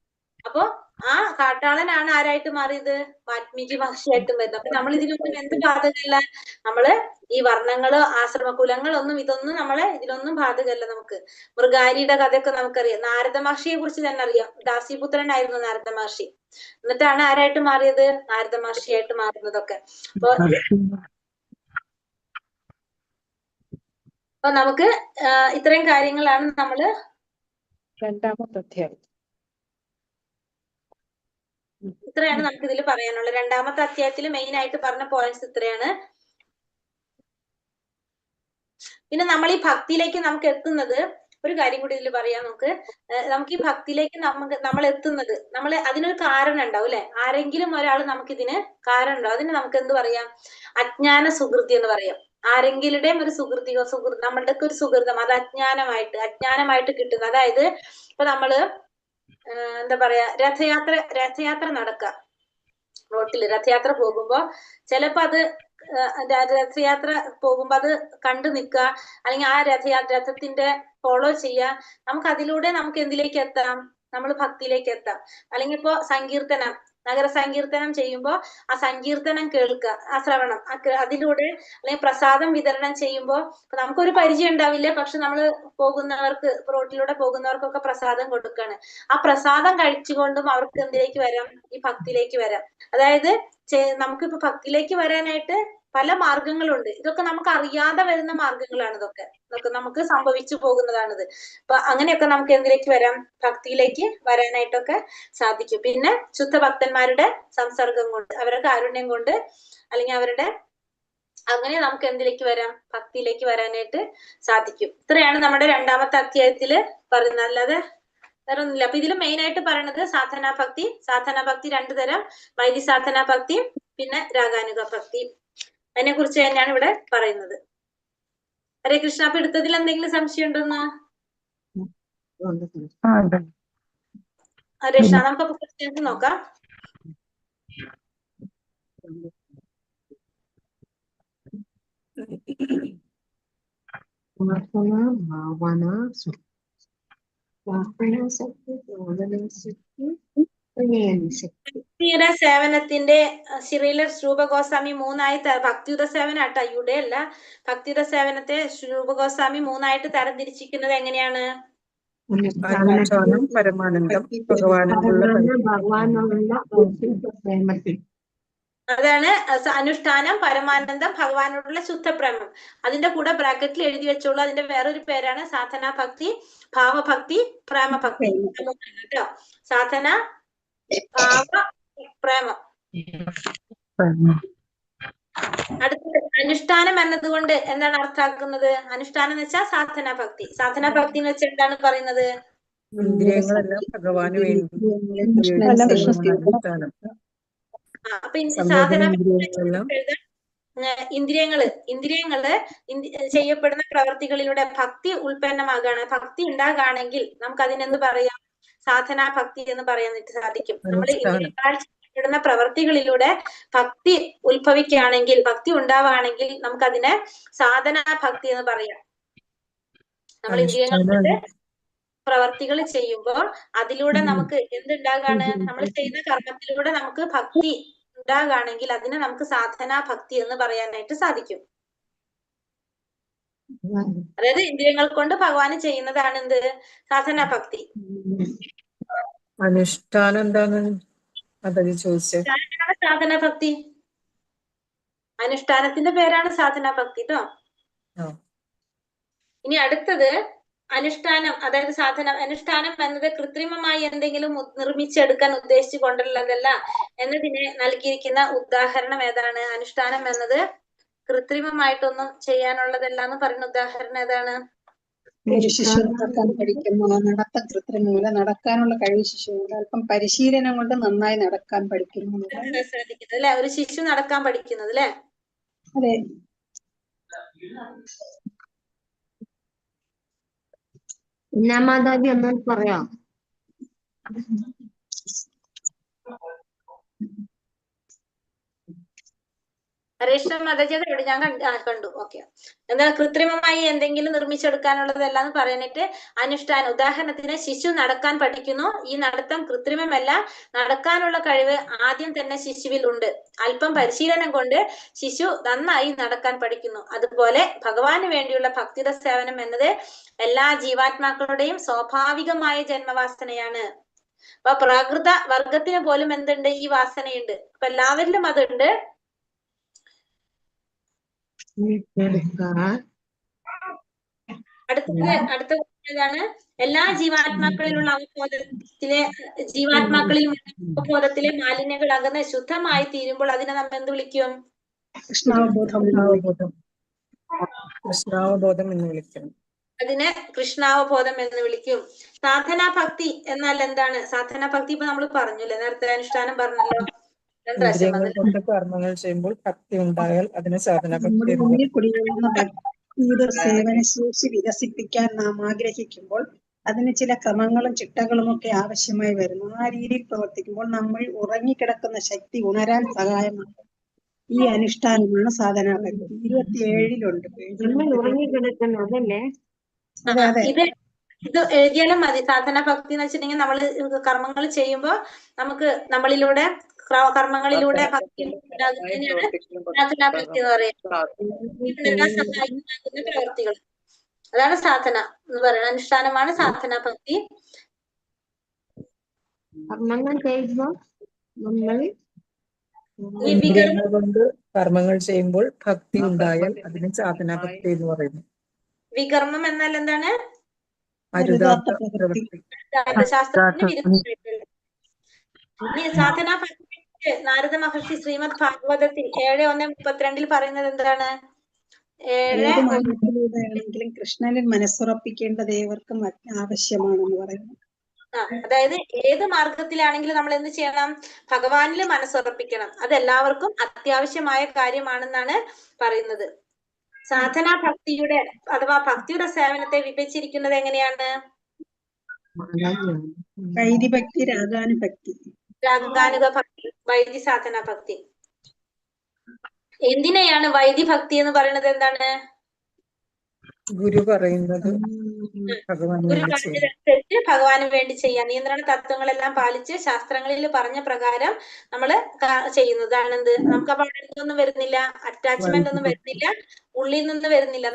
അപ്പൊ ആ കാട്ടാളനാണ് ആരായിട്ട് മാറിയത്, വാൽമീകി മഹർഷിയായിട്ട് വരുന്നത്. അപ്പൊ നമ്മൾ ഇതിലൊന്നും എന്ത് ബാധകമല്ല, നമ്മള് ഈ വർണ്ണങ്ങളോ ആശ്രമകുലങ്ങളൊന്നും ഇതൊന്നും നമ്മളെ ഇതിലൊന്നും ബാധകമല്ല. നമുക്ക് മൃഗാരിയുടെ കഥയൊക്കെ നമുക്കറിയാം. നാരദ മഹർഷിയെ കുറിച്ച് തന്നെ അറിയാം. ദാസിപുത്രനായിരുന്നു നാരദ മഹർഷി. എന്നിട്ടാണ് ആരായിട്ട് മാറിയത്, നാരദ മഹർഷിയായിട്ട് മാറുന്നതൊക്കെ. അപ്പൊ നമുക്ക് ഇത്രയും കാര്യങ്ങളാണ് നമ്മള് രണ്ടാമത്തെ അധ്യായം. ഇത്രയാണ് നമുക്ക് ഇതിൽ പറയാനുള്ളത്. രണ്ടാമത്തെ അധ്യായത്തിൽ മെയിൻ ആയിട്ട് പറഞ്ഞ പോയിന്റ്സ് ഇത്രയാണ്. പിന്നെ നമ്മൾ ഈ ഭക്തിയിലേക്ക് നമുക്ക് എത്തുന്നത്, ഒരു കാര്യം കൂടി ഇതിൽ പറയാം നമുക്ക് ഈ ഭക്തിയിലേക്ക് നമ്മൾ എത്തുന്നത്, നമ്മൾ അതിനൊരു കാരണം ഉണ്ടാവും അല്ലെ. ആരെങ്കിലും ഒരാൾ നമുക്ക് ഇതിന് കാരണം ഉണ്ടാവും. അതിന് നമുക്ക് എന്ത് പറയാം, അജ്ഞാന സുഹൃത്തി എന്ന് പറയാം. ആരെങ്കിലുടെയും ഒരു നമ്മളുടെ ഒരു സുഹൃതം, അത് അജ്ഞാനമായിട്ട് കിട്ടുന്ന. അതായത് ഇപ്പൊ നമ്മള് എന്താ പറയാ, രഥയാത്ര നടക്കുക, റോട്ടില് രഥയാത്ര പോകുമ്പോ ചിലപ്പോ അത് രഥയാത്ര പോകുമ്പോ അത് കണ്ടു നിൽക്കുക, അല്ലെങ്കിൽ ആ രഥത്തിന്റെ ഫോളോ ചെയ്യുക. നമുക്ക് അതിലൂടെ നമുക്ക് എന്തിലേക്ക് എത്താം, നമ്മൾ ഭക്തിയിലേക്ക് എത്താം. അല്ലെങ്കിൽ ഇപ്പോ സങ്കീർത്തനം, നഗര സങ്കീർത്തനം ചെയ്യുമ്പോൾ ആ സങ്കീർത്തനം കേൾക്കുക, ആ ശ്രവണം, അതിലൂടെ അല്ലെങ്കിൽ പ്രസാദം വിതരണം ചെയ്യുമ്പോൾ നമുക്കൊരു പരിചയം ഉണ്ടാവില്ല, പക്ഷെ നമ്മൾ പോകുന്നവർക്ക്, റോട്ടിലൂടെ പോകുന്നവർക്കൊക്കെ പ്രസാദം കൊടുക്കുകയാണ്. ആ പ്രസാദം കഴിച്ചുകൊണ്ടും അവർക്ക് എന്തിലേക്ക് വരാം? ഈ ഭക്തിയിലേക്ക് വരാം. അതായത് നമുക്കിപ്പോ ഭക്തിയിലേക്ക് വരാനായിട്ട് പല മാർഗങ്ങളുണ്ട്. ഇതൊക്കെ നമുക്ക് അറിയാതെ വരുന്ന മാർഗങ്ങളാണ്. ഇതൊക്കെ നമുക്ക് സംഭവിച്ചു പോകുന്നതാണിത്. അപ്പൊ അങ്ങനെയൊക്കെ നമുക്ക് എന്തിലേക്ക് വരാം? ഭക്തിയിലേക്ക് വരാനായിട്ടൊക്കെ സാധിക്കും. പിന്നെ ശുദ്ധഭക്തന്മാരുടെ സംസർഗം കൊണ്ട്, അവരുടെ കാരുണ്യം കൊണ്ട്, അല്ലെങ്കിൽ അവരുടെ അങ്ങനെ നമുക്ക് എന്തിലേക്ക് വരാം? ഭക്തിയിലേക്ക് വരാനായിട്ട് സാധിക്കും. ഇത്രയാണ് നമ്മുടെ രണ്ടാമത്തെ അധ്യായത്തില് പറയുന്നത്. അല്ലാതെ വേറെ ഒന്നുമില്ല. അപ്പൊ ഇതിൽ മെയിൻ ആയിട്ട് പറയുന്നത് സാധനാഭക്തി. സാധനാഭക്തി രണ്ടു തരം, വൈദി സാധനാഭക്തി, പിന്നെ രാഗാനുഗ ഭക്തി. അതിനെ കുറിച്ച് തന്നെയാണ് ഇവിടെ പറയുന്നത്. ഹരേ കൃഷ്ണ. അപ്പൊ എടുത്തതിൽ എന്തെങ്കിലും സംശയം ഉണ്ടോന്ന്? ഹരേ കൃഷ്ണ. നമുക്ക് ക്വസ്റ്റ്യൻസ് നോക്കാം. ഭക്തിയുടെ സേവനത്തിന്റെ ശ്രീല രൂപഗോസ്വാമി മൂന്നായി ഭക്തിയുത സേവന ആട്ട, യുടെ അല്ല. ഭക്തിയുത സേവനത്തെ രൂപഗോസ്വാമി മൂന്നായിട്ട് തരംതിരിച്ചിരിക്കുന്നത് എങ്ങനെയാണ്? അനുഷ്ഠാനം, പരമാനന്ദം, അതാണ് അനുഷ്ഠാനം, പരമാനന്ദം, ഭഗവാനോടുള്ള ശുദ്ധപ്രേമം. അതിന്റെ കൂടെ ബ്രാക്കറ്റിൽ എഴുതി വെച്ചോളൂ. അതിന്റെ വേറൊരു പേരാണ് സാധനാഭക്തി, ഭാവഭക്തി, പ്രേമഭക്തി. കേട്ടോ, സാധന, ഭാവ, പ്രേമം. അടുത്തത് അനുഷ്ഠാനം എന്നതുകൊണ്ട് എന്താണ് അർത്ഥാക്കുന്നത്? അനുഷ്ഠാനം എന്ന് വെച്ചാൽ സാധനാഭക്തി. സാധനാഭക്തി എന്ന് വെച്ചാൽ എന്താണ് പറയുന്നത്? ഇന്ദ്രിയങ്ങളെല്ലാം ഭഗവാന് വേണ്ടി അപ്പൊ ഇന്ദ്രിയങ്ങള് ചെയ്യപ്പെടുന്ന പ്രവർത്തികളിലൂടെ ഭക്തി ഉൽപ്പന്നമാകാണ്. ഭക്തി ഉണ്ടാകുകയാണെങ്കിൽ നമുക്ക് അതിനെന്ത് പറയാം? സാധനാഭക്തി എന്ന് പറയാനായിട്ട് സാധിക്കും. നമ്മൾ ഇന്ദ്രിയങ്ങളാൽ ചെയ്യപ്പെടുന്ന പ്രവർത്തികളിലൂടെ ഭക്തി ഉത്ഭവിക്കുകയാണെങ്കിൽ, ഭക്തി ഉണ്ടാവുകയാണെങ്കിൽ നമുക്കതിനെ സാധനാഭക്തി എന്ന് പറയാം. നമ്മൾ ഇന്ദ്രിയങ്ങളുടെ പ്രവർത്തികൾ ചെയ്യുമ്പോൾ അതിലൂടെ നമുക്ക് എന്തുണ്ടാകാണ്? നമ്മൾ ചെയ്യുന്ന കർമ്മത്തിലൂടെ നമുക്ക് ഭക്തി ഉണ്ടാകുകയാണെങ്കിൽ അതിനെ നമുക്ക് സാധനാഭക്തി എന്ന് പറയാനായിട്ട് സാധിക്കും. അതായത് ഇന്ദ്രിയങ്ങൾ കൊണ്ട് ഭഗവാന് ചെയ്യുന്നതാണ് എന്ത്? സാധനാഭക്തി. അനുഷ്ഠാനം എന്താണ് ചോദിച്ചത്? സാധനാഭക്തി. അനുഷ്ഠാനത്തിന്റെ പേരാണ് സാധനാഭക്തി ട്ടോ. ഇനി അടുത്തത് അനുഷ്ഠാനം, അതായത് അനുഷ്ഠാനം എന്നത് കൃത്രിമമായി എന്തെങ്കിലും നിർമ്മിച്ചെടുക്കാൻ ഉദ്ദേശിച്ചു കൊണ്ടുള്ളതല്ല എന്നതിനെ നൽകിയിരിക്കുന്ന ഉദാഹരണം ഏതാണ്? അനുഷ്ഠാനം എന്നത് കൃത്രിമമായിട്ടൊന്നും ചെയ്യാനുള്ളതല്ല എന്ന് പറയുന്ന ഉദാഹരണം ഏതാണ്? ശിശു നടക്കാൻ പഠിക്കുന്നു, നടത്തം കൃത്രിമമില്ല, നടക്കാനുള്ള കഴിവ് ശിശുവില്ല, അല്പം പരിശീലനം കൊണ്ട് നന്നായി നടക്കാൻ പഠിക്കുന്നു. സാധിക്കുന്നത് അല്ലെ? ഒരു ശിശു നടക്കാൻ പഠിക്കുന്നത് അല്ലെ? അതെ. മാതാജി ഒന്നും പറയാം. ഹരേഷ്ണ മാതാജി അത് ഞാൻ കണ്ടു. ഓക്കെ. എന്നാൽ കൃത്രിമമായി എന്തെങ്കിലും നിർമ്മിച്ചെടുക്കാനുള്ളതല്ല എന്ന് പറയാനായിട്ട് അനുഷ്ഠാനം. ഉദാഹരണത്തിന് ശിശു നടക്കാൻ പഠിക്കുന്നു. ഈ നടത്തം കൃത്രിമമല്ല, നടക്കാനുള്ള കഴിവ് ആദ്യം തന്നെ ശിശുവിൽ ഉണ്ട്. അല്പം പരിശീലനം കൊണ്ട് ശിശു നന്നായി നടക്കാൻ പഠിക്കുന്നു. അതുപോലെ ഭഗവാന് വേണ്ടിയുള്ള ഭക്തിയുടെ സേവനം എന്നത് എല്ലാ ജീവാത്മാക്കളുടെയും സ്വാഭാവികമായ ജന്മവാസനയാണ്. അപ്പൊ പ്രാകൃത വർഗത്തിന് പോലും എന്തുണ്ട്? ഈ വാസനയുണ്ട്. അപ്പൊ എല്ലാവരിലും അതുണ്ട്. അടുത്ത ഏതാണ്? എല്ലാ ജീവാത്മാക്കളിലുള്ള അവബോധത്തിലെ മാലിന്യങ്ങൾ അകന്ന് ശുദ്ധമായി തീരുമ്പോൾ അതിനെ നമ്മൾ എന്ത് വിളിക്കും? കൃഷ്ണാവബോധം എന്ന് വിളിക്കും. അതിനെ കൃഷ്ണാവബോധം എന്ന് വിളിക്കും. സാധനാഭക്തി എന്നാൽ എന്താണ്? സാധനാഭക്തി ഇപ്പൊ നമ്മൾ പറഞ്ഞില്ലേ, നേരത്തെ അനുഷ്ഠാനം പറഞ്ഞല്ലോ. കർമ്മങ്ങൾ ചെയ്യുമ്പോൾ ഭക്തി ഉണ്ടായാൽ അതിനെ സാധനാഭക്തി. ഭക്തിയുടെ സേവനശേഷി വികസിപ്പിക്കാൻ നാം ആഗ്രഹിക്കുമ്പോൾ അതിന് ചില ക്രമങ്ങളും ചിട്ടകളും ഒക്കെ ആവശ്യമായി വരുന്നു. ആ രീതിയിൽ പ്രവർത്തിക്കുമ്പോൾ നമ്മൾ ഉറങ്ങിക്കിടക്കുന്ന ശക്തി ഉണരാൻ സഹായമാകും. ഈ അനുഷ്ഠാനമാണ് സാധനാഭക്തി. 27-ലുണ്ട്. ഉറങ്ങിക്കിടക്കുന്നതല്ലേ? ഇത് എഴുതിയാലും മതി. സാധനാഭക്തി എന്ന് വെച്ചിട്ടുണ്ടെങ്കിൽ നമ്മൾ കർമ്മങ്ങൾ ചെയ്യുമ്പോൾ നമുക്ക് നമ്മളിലൂടെ കർമ്മങ്ങളിലൂടെ ഭക്തി ഉണ്ടാകുന്നതിനാണ് സാധനാഭക്തി എന്ന് പറയുന്നത്. ഇതിനെല്ലാം സഹായകമാകുന്ന പ്രവർത്തികൾ, അതാണ് സാധന എന്ന് പറയുന്നത്. അനുഷ്ഠാനമാണ് സാധനാഭക്തി. കർമ്മങ്ങൾ ചെയ്യുമ്പോൾ നമ്മൾ ഇന്ദ്രിയങ്ങൾ കൊണ്ട് കർമ്മങ്ങൾ ചെയ്യുമ്പോൾ ഭക്തി ഉണ്ടായാൽ അതിന് സാധനാഭക്തി എന്ന് പറയുന്നു. വികർമ്മം എന്നാൽ എന്താണ്? അരുതാത്ത പ്രവൃത്തി. ശാസ്ത്രത്തിന് വിരുദ്ധമായിട്ടുള്ള. ഇനി സാധനാഭക്തി നാരദ മഹർഷി ശ്രീമദ് ഭാഗവതത്തിൽ 7:1:32 പറയുന്നത് എന്താണ്? ഏത് മാർഗത്തിലൂടെയാണെങ്കിലും കൃഷ്ണനിൽ മനസ്സുറപ്പിക്കേണ്ടത് ഏവർക്കും ആവശ്യമാണെന്ന് പറയുന്നു. അതായത് ഏത് മാർഗത്തിലാണെങ്കിലും നമ്മൾ എന്ത് ചെയ്യണം? ഭഗവാനിൽ മനസ്സുറപ്പിക്കണം. അത് എല്ലാവർക്കും അത്യാവശ്യമായ കാര്യമാണെന്നാണ് പറയുന്നത്. സാധനാ ഭക്തിയുടെ അഥവാ ഭക്തിയുടെ സേവനത്തെ വിഭജിച്ചിരിക്കുന്നത് എങ്ങനെയാണ്? വൈദിഭക്തി, രാഗാനുഭക്തി. രാഗാനുക ഭക്തി, വൈദി സാധനാ ഭക്തി. എന്തിനെയാണ് വൈദി ഭക്തി എന്ന് പറയുന്നത്? എന്താണ്? ഗുരു പറയുന്നത് ഗുരു പറഞ്ഞതനുസരിച്ച് ഭഗവാന് വേണ്ടി ചെയ്യാൻ, നിയന്ത്രണ തത്വങ്ങളെല്ലാം പാലിച്ച് ശാസ്ത്രങ്ങളിൽ പറഞ്ഞ പ്രകാരം നമ്മൾ ചെയ്യുന്നതാണ് എന്ത്? നമുക്ക് അപ്പൊ അവിടെ ഒന്നും വരുന്നില്ല, അറ്റാച്ച്മെന്റ് ഒന്നും വരുന്നില്ല, ഉള്ളിൽ നിന്ന് വരുന്നില്ല.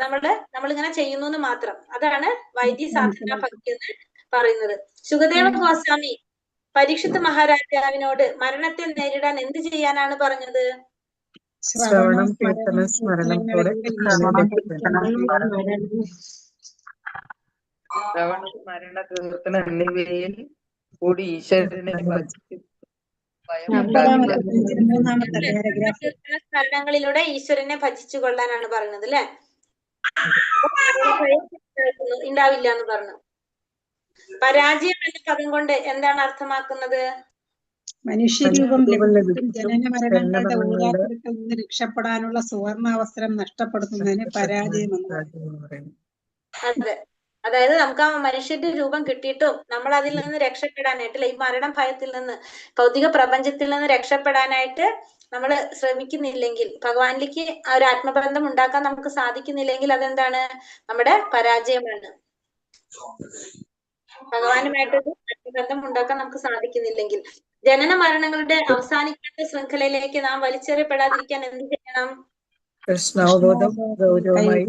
നമ്മളിങ്ങനെ ചെയ്യുന്നു എന്ന് മാത്രം. അതാണ് വൈദി സാധനാ ഭക്തി എന്ന് പറയുന്നത്. ശുകദേവ ഗോസ്വാമി പരീക്ഷിത് മഹാരാജാവിനോട് മരണത്തെ നേരിടാൻ എന്ത് ചെയ്യാനാണ് പറഞ്ഞത്? ശ്രവണം, കീർത്തനം, സ്മരണത്തോടെ മരണ കീർത്തനം എന്നിവയിൽ കൂടി ഈശ്വരനെ സ്മരണങ്ങളിലൂടെ ഈശ്വരനെ ഭജിച്ചു കൊള്ളാനാണ് പറയുന്നത് അല്ലെ? ഉണ്ടാവില്ല എന്ന് പറഞ്ഞു. പരാജയം എന്ന പദം കൊണ്ട് എന്താണ് അർത്ഥമാക്കുന്നത്? മനുഷ്യരൂപം ലഭിച്ചിട്ടും ജനന മരണങ്ങളുടെ ഊരാട്ടത്തിൽ നിന്ന് രക്ഷപ്പെടാനുള്ള സുവർണാവസരം നഷ്ടപ്പെടുത്തുന്നതിന് പരാജയം എന്ന് പറയുന്നു. അതെ, അതായത് നമുക്ക് ആ മനുഷ്യന്റെ രൂപം കിട്ടിയിട്ടും നമ്മൾ അതിൽ നിന്ന് രക്ഷപ്പെടാനായിട്ട്, ഈ മരണം ഭയത്തിൽ നിന്ന്, ഭൗതിക പ്രപഞ്ചത്തിൽ നിന്ന് രക്ഷപ്പെടാനായിട്ട് നമ്മൾ ശ്രമിക്കുന്നില്ലെങ്കിൽ, ഭഗവാനിലേക്ക് ആ ഒരു ആത്മബന്ധം ഉണ്ടാക്കാൻ നമുക്ക് സാധിക്കുന്നില്ലെങ്കിൽ അതെന്താണ്? നമ്മുടെ പരാജയമാണ്. ഭഗവാനുമായിട്ടൊരു ആത്മബന്ധം ഉണ്ടാക്കാൻ നമുക്ക് സാധിക്കുന്നില്ലെങ്കിൽ, ജനന മരണങ്ങളുടെ അവസാനിക്കാത്ത ശൃംഖലയിലേക്ക് നാം വലിച്ചെറിയപ്പെടാതിരിക്കാൻ എന്ത് ചെയ്യണം? കൃഷ്ണാവബോധം ഗൗരവമായി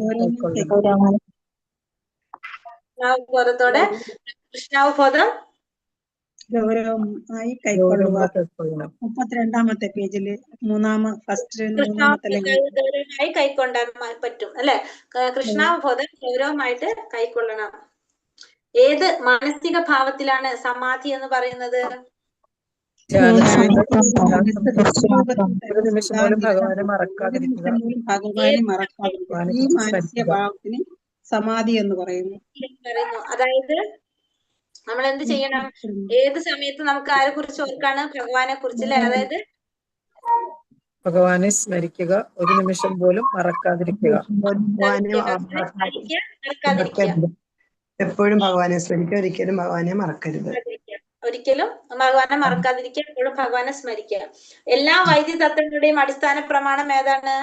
കൃഷ്ണാവബോധത്തോടെ കൃഷ്ണാവബോധം ഗൗരവമായി കൈക്കൊള്ളുക. 32-ാമത്തെ പേജില് ഗൗരവമായി കൈക്കൊണ്ടാൻ പറ്റും അല്ലെ? കൃഷ്ണാവബോധം ഗൗരവമായിട്ട് കൈക്കൊള്ളണം. ഏത് മാനസിക ഭാവത്തിലാണ് സമാധി എന്ന് പറയുന്നത്? ഒരു നിമിഷം പോലും ഭഗവാനെ മറക്കാതിരിക്കുക. ഈ മാനസിക ഭാവത്തിന് സമാധി എന്ന് പറയുന്നു. അതായത് നമ്മൾ എന്ത് ചെയ്യണം? ഏത് സമയത്ത് നമുക്ക് ആരെ കുറിച്ച് ഓർക്കാണ്? ഭഗവാനെ കുറിച്ച് അല്ലെ? അതായത് ഭഗവാനെ സ്മരിക്കുക, ഒരു നിമിഷം പോലും മറക്കാതിരിക്കുക. എപ്പോഴും ഭഗവാനെ സ്മരിക്കുക, ഒരിക്കലും ഭഗവാനെ മറക്കരുത്. ഒരിക്കലും ഭഗവാനെ മറക്കാതിരിക്കുക, എപ്പോഴും ഭഗവാനെ സ്മരിക്കുക. എല്ലാ വൈദ്യ തത്വങ്ങളുടെയും അടിസ്ഥാന പ്രമാണം ഏതാണ്?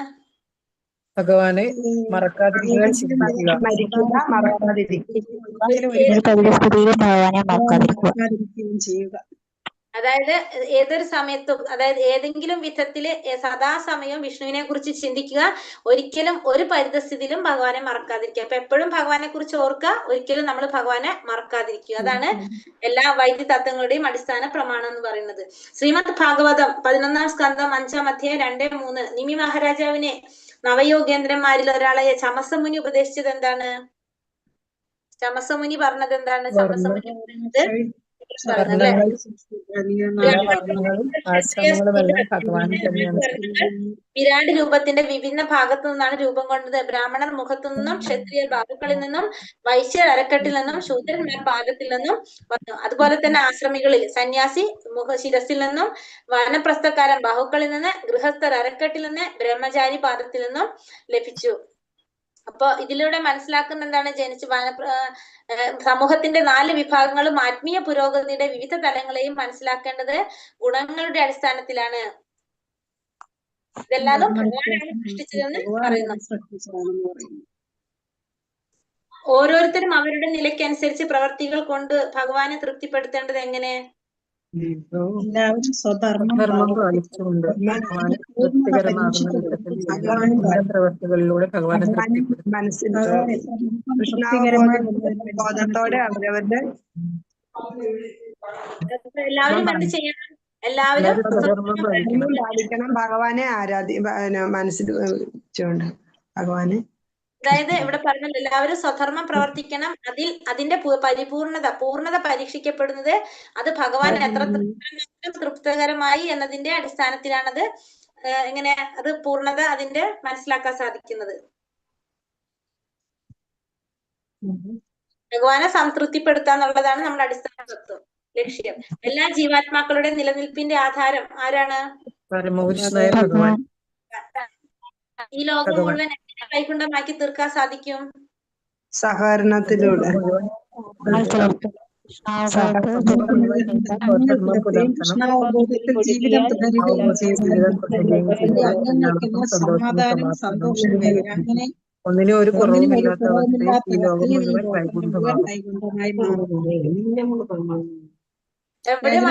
ഭഗവാനെ മറക്കാതിരിക്കുക, ചിന്തിക്കുക. അതായത് ഏതൊരു സമയത്തും, അതായത് ഏതെങ്കിലും വിധത്തില് സദാസമയം വിഷ്ണുവിനെ കുറിച്ച് ചിന്തിക്കുക, ഒരിക്കലും ഒരു പരിതസ്ഥിതിയിലും ഭഗവാനെ മറക്കാതിരിക്കുക. അപ്പൊ എപ്പോഴും ഭഗവാനെ കുറിച്ച് ഓർക്കുക, ഒരിക്കലും നമ്മൾ ഭഗവാനെ മറക്കാതിരിക്കുക. അതാണ് എല്ലാ വൈദ്യ തത്വങ്ങളുടെയും അടിസ്ഥാന പ്രമാണം എന്ന് പറയുന്നത്. ശ്രീമദ് ഭാഗവതം 11-ാം സ്കന്ധം 5-ാം അധ്യായം 2:3 നിമി മഹാരാജാവിനെ നവയോഗേന്ദ്രന്മാരിൽ ഒരാളെ ചമസമുനി ഉപദേശിച്ചത് എന്താണ്? ചമസമുനി പറഞ്ഞത് എന്താണ്? ചമസമുനി പറയുന്നത് വിരാട് രൂപത്തിന്റെ വിഭിന്ന ഭാഗത്തു നിന്നാണ് രൂപം കൊണ്ടത്. ബ്രാഹ്മണർ മുഖത്തു നിന്നും, ക്ഷത്രിയർ ബാഹുക്കളിൽ നിന്നും, വൈശ്യർ അരക്കെട്ടിൽ നിന്നും, ശൂദ്രന്മാർ പാദത്തിൽ നിന്നും വന്നു. അതുപോലെ തന്നെ ആശ്രമികളിൽ സന്യാസി ശിരസിൽ നിന്നും, വാനപ്രസ്ഥക്കാരൻ ബാഹുക്കളിൽ നിന്ന്, ഗൃഹസ്ഥർ അരക്കെട്ടിൽ നിന്ന്, ബ്രഹ്മചാരി പാദത്തിൽ നിന്നും ലഭിച്ചു. അപ്പൊ ഇതിലൂടെ മനസ്സിലാക്കുന്ന എന്താണ്? സമൂഹത്തിന്റെ 4 വിഭാഗങ്ങളും ആത്മീയ പുരോഗതിയുടെ വിവിധ തലങ്ങളെയും മനസ്സിലാക്കേണ്ടത് ഗുണങ്ങളുടെ അടിസ്ഥാനത്തിലാണ്. ഇതെല്ലാം ഭഗവാനാണ് സൃഷ്ടിച്ചതെന്ന് പറയുന്നു. ഓരോരുത്തരും അവരുടെ നിലയ്ക്കനുസരിച്ച് പ്രവർത്തികൾ കൊണ്ട് ഭഗവാനെ തൃപ്തിപ്പെടുത്തേണ്ടത് എങ്ങനെ? എല്ലാവരും സ്വധർമ്മം ധർമ്മം പാലിച്ചുകൊണ്ട് പാലിച്ചുകൊണ്ട് ഭഗവാന് പൂർണ്ണത തൃപ്തികരമാകുന്ന പരീക്ഷിക്കപ്പെടുന്നു. വിധത്തിൽ ചെയ്യുന്ന നല്ല പ്രവർത്തികളിലൂടെ ഭഗവാനെ തൃപ്തിപ്പെടുത്തും. മനസ്സിൽ തൃപ്തികരമായി ബോധത്തോടെ അവരവരുടെ എല്ലാവരും എന്ത് ചെയ്യണം? എല്ലാവരും എല്ലാവരും സ്വധർമ്മം പാലിക്കണം. പാലിക്കണം. ഭഗവാനെ മനസ്സിൽ വെച്ചുകൊണ്ട് ഭഗവാനെ. അതായത് ഇവിടെ പറഞ്ഞല്ലോ എല്ലാവരും സ്വധർമ്മം പ്രവർത്തിക്കണം. അതിന്റെ പൂർണ്ണത പരീക്ഷിക്കപ്പെടുന്നത് അത് ഭഗവാൻ എത്ര തൃപ്തികരമായി എന്നതിന്റെ അടിസ്ഥാനത്തിലാണത് എങ്ങനെ അത് പൂർണ്ണത അതിന്റെ മനസ്സിലാക്കാൻ സാധിക്കുന്നത്. ഭഗവാനെ സംതൃപ്തിപ്പെടുത്താന്നുള്ളതാണ് നമ്മുടെ അടിസ്ഥാന തത്വം, ലക്ഷ്യം. എല്ലാ ജീവാത്മാക്കളുടെ നിലനിൽപ്പിന്റെ ആധാരം ആരാണ്? പരമപുരുഷനായ ഭഗവാൻ. ഈ ലോകം മുഴുവൻ എങ്ങനെ വൈകുണ്ഠമാക്കി തീർക്കാൻ സാധിക്കും? സഹകരണത്തിലൂടെ. കൃഷ്ണാവബോധത്തിൽ ജീവിതം തുടരുകയും ഞങ്ങൾക്കെല്ലാം സമാധാനം സന്തോഷം വരും. അങ്ങനെ ഒന്നിനും ഒരു കുറവുമില്ലാത്ത അവസ്ഥയിൽ ഈ ലോകം മുഴുവൻ വൈകുണ്ഠമാകും. വൈകുണ്ഠമായി മാറും. എവിടെയും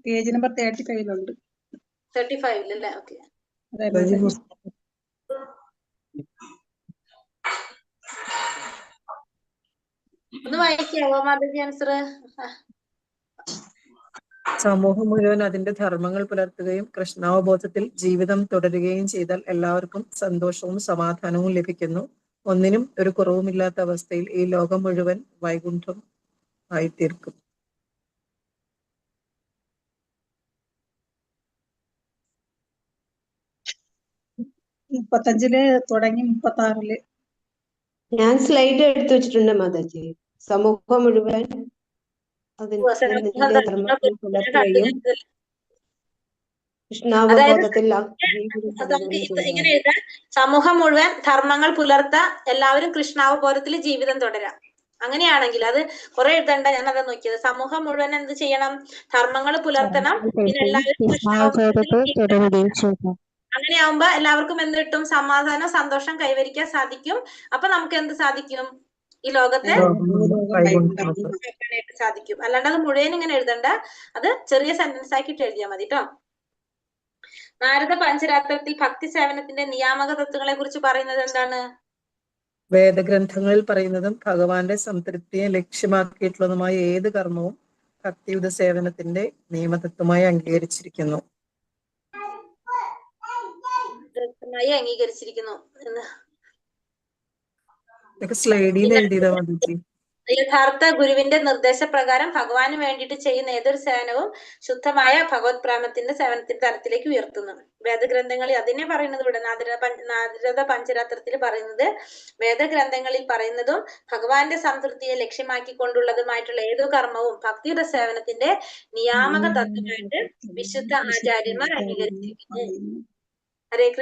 പേജ് നമ്പർ 35 35 ഓക്കെ. ഒന്ന് വായിക്കാവോ മാധവി ആൻസർ? സമൂഹം മുഴുവൻ അതിന്റെ ധർമ്മങ്ങൾ പുലർത്തുകയും കൃഷ്ണാവബോധത്തിൽ ജീവിതം തുടരുകയും ചെയ്താൽ എല്ലാവർക്കും സന്തോഷവും സമാധാനവും ലഭിക്കുന്നു. ഒന്നിനും ഒരു കുറവുമില്ലാത്ത അവസ്ഥയിൽ ഈ ലോകം മുഴുവൻ വൈകുണ്ഠം ആയിത്തീർക്കും. തുടങ്ങി 36 ഞാൻ സ്ലൈഡ് എടുത്തു വെച്ചിട്ടുണ്ട് മാതാജി. സമൂഹം മുഴുവൻ അതിന്റെ ധർമ്മത്തിൽ പുലർത്തുകയും കൃഷ്ണാവബോധത്തിൽ ഇങ്ങനെ എഴുതാം: സമൂഹം മുഴുവൻ ധർമ്മങ്ങൾ പുലർത്താൻ എല്ലാവരും കൃഷ്ണാവബോധത്തിൽ ജീവിതം തുടരാം. അങ്ങനെയാണെങ്കിൽ അത് കുറെ എഴുതണ്ട, ഞാൻ അതാ നോക്കിയത്. സമൂഹം മുഴുവൻ എന്ത് ചെയ്യണം? ധർമ്മങ്ങൾ പുലർത്തണം. പിന്നെ എല്ലാവരും അങ്ങനെയാവുമ്പോ എല്ലാവർക്കും എന്ത് കിട്ടും? സമാധാനം, സന്തോഷം കൈവരിക്കാൻ സാധിക്കും. അപ്പൊ നമുക്ക് എന്ത് സാധിക്കും? ഈ ലോകത്തെ സാധിക്കും. അല്ലാണ്ട് അത് മുഴുവൻ ഇങ്ങനെ എഴുതണ്ട, അത് ചെറിയ സെന്റൻസ് ആക്കിയിട്ട് എഴുതിയാൽ മതി കേട്ടോ. നാരദ പഞ്ചരാത്രത്തിൽ ഭക്തി സേവനത്തിന്റെ നിയാമക തത്വങ്ങളെ കുറിച്ച് പറയുന്നത് എന്താണ്? വേദഗ്രന്ഥങ്ങളിൽ പറയുന്നതും ഭഗവാന്റെ സംതൃപ്തിയെ ലക്ഷ്യമാക്കിയിട്ടുള്ളതുമായ ഏത് കർമ്മവും ഭക്തിയുത സേവനത്തിന്റെ നിയമതത്വമായി അംഗീകരിച്ചിരിക്കുന്നു. യഥാർത്ഥ ഗുരുവിന്റെ നിർദ്ദേശപ്രകാരം ഭഗവാന് വേണ്ടിയിട്ട് ചെയ്യുന്ന ഏതൊരു സേവനവും ശുദ്ധമായ ഭഗവത് പ്രേമത്തിന്റെ സേവനത്തിന്റെ തലത്തിലേക്ക് ഉയർത്തുന്നു. വേദഗ്രന്ഥങ്ങളിൽ അതിനെ പറയുന്നത് ഇവിടെ നാരദ പഞ്ചരാത്രത്തിൽ പറയുന്നത്, വേദഗ്രന്ഥങ്ങളിൽ പറയുന്നതും ഭഗവാന്റെ സംതൃപ്തിയെ ലക്ഷ്യമാക്കിക്കൊണ്ടുള്ളതുമായിട്ടുള്ള ഏതോ കർമ്മവും ഭക്തിയുടെ സേവനത്തിന്റെ നിയാമക തത്വമായിട്ട് വിശുദ്ധ ആചാര്യന്മാർ അംഗീകരിച്ചിരിക്കുന്നു. ഹരേ കൃഷ്ണ.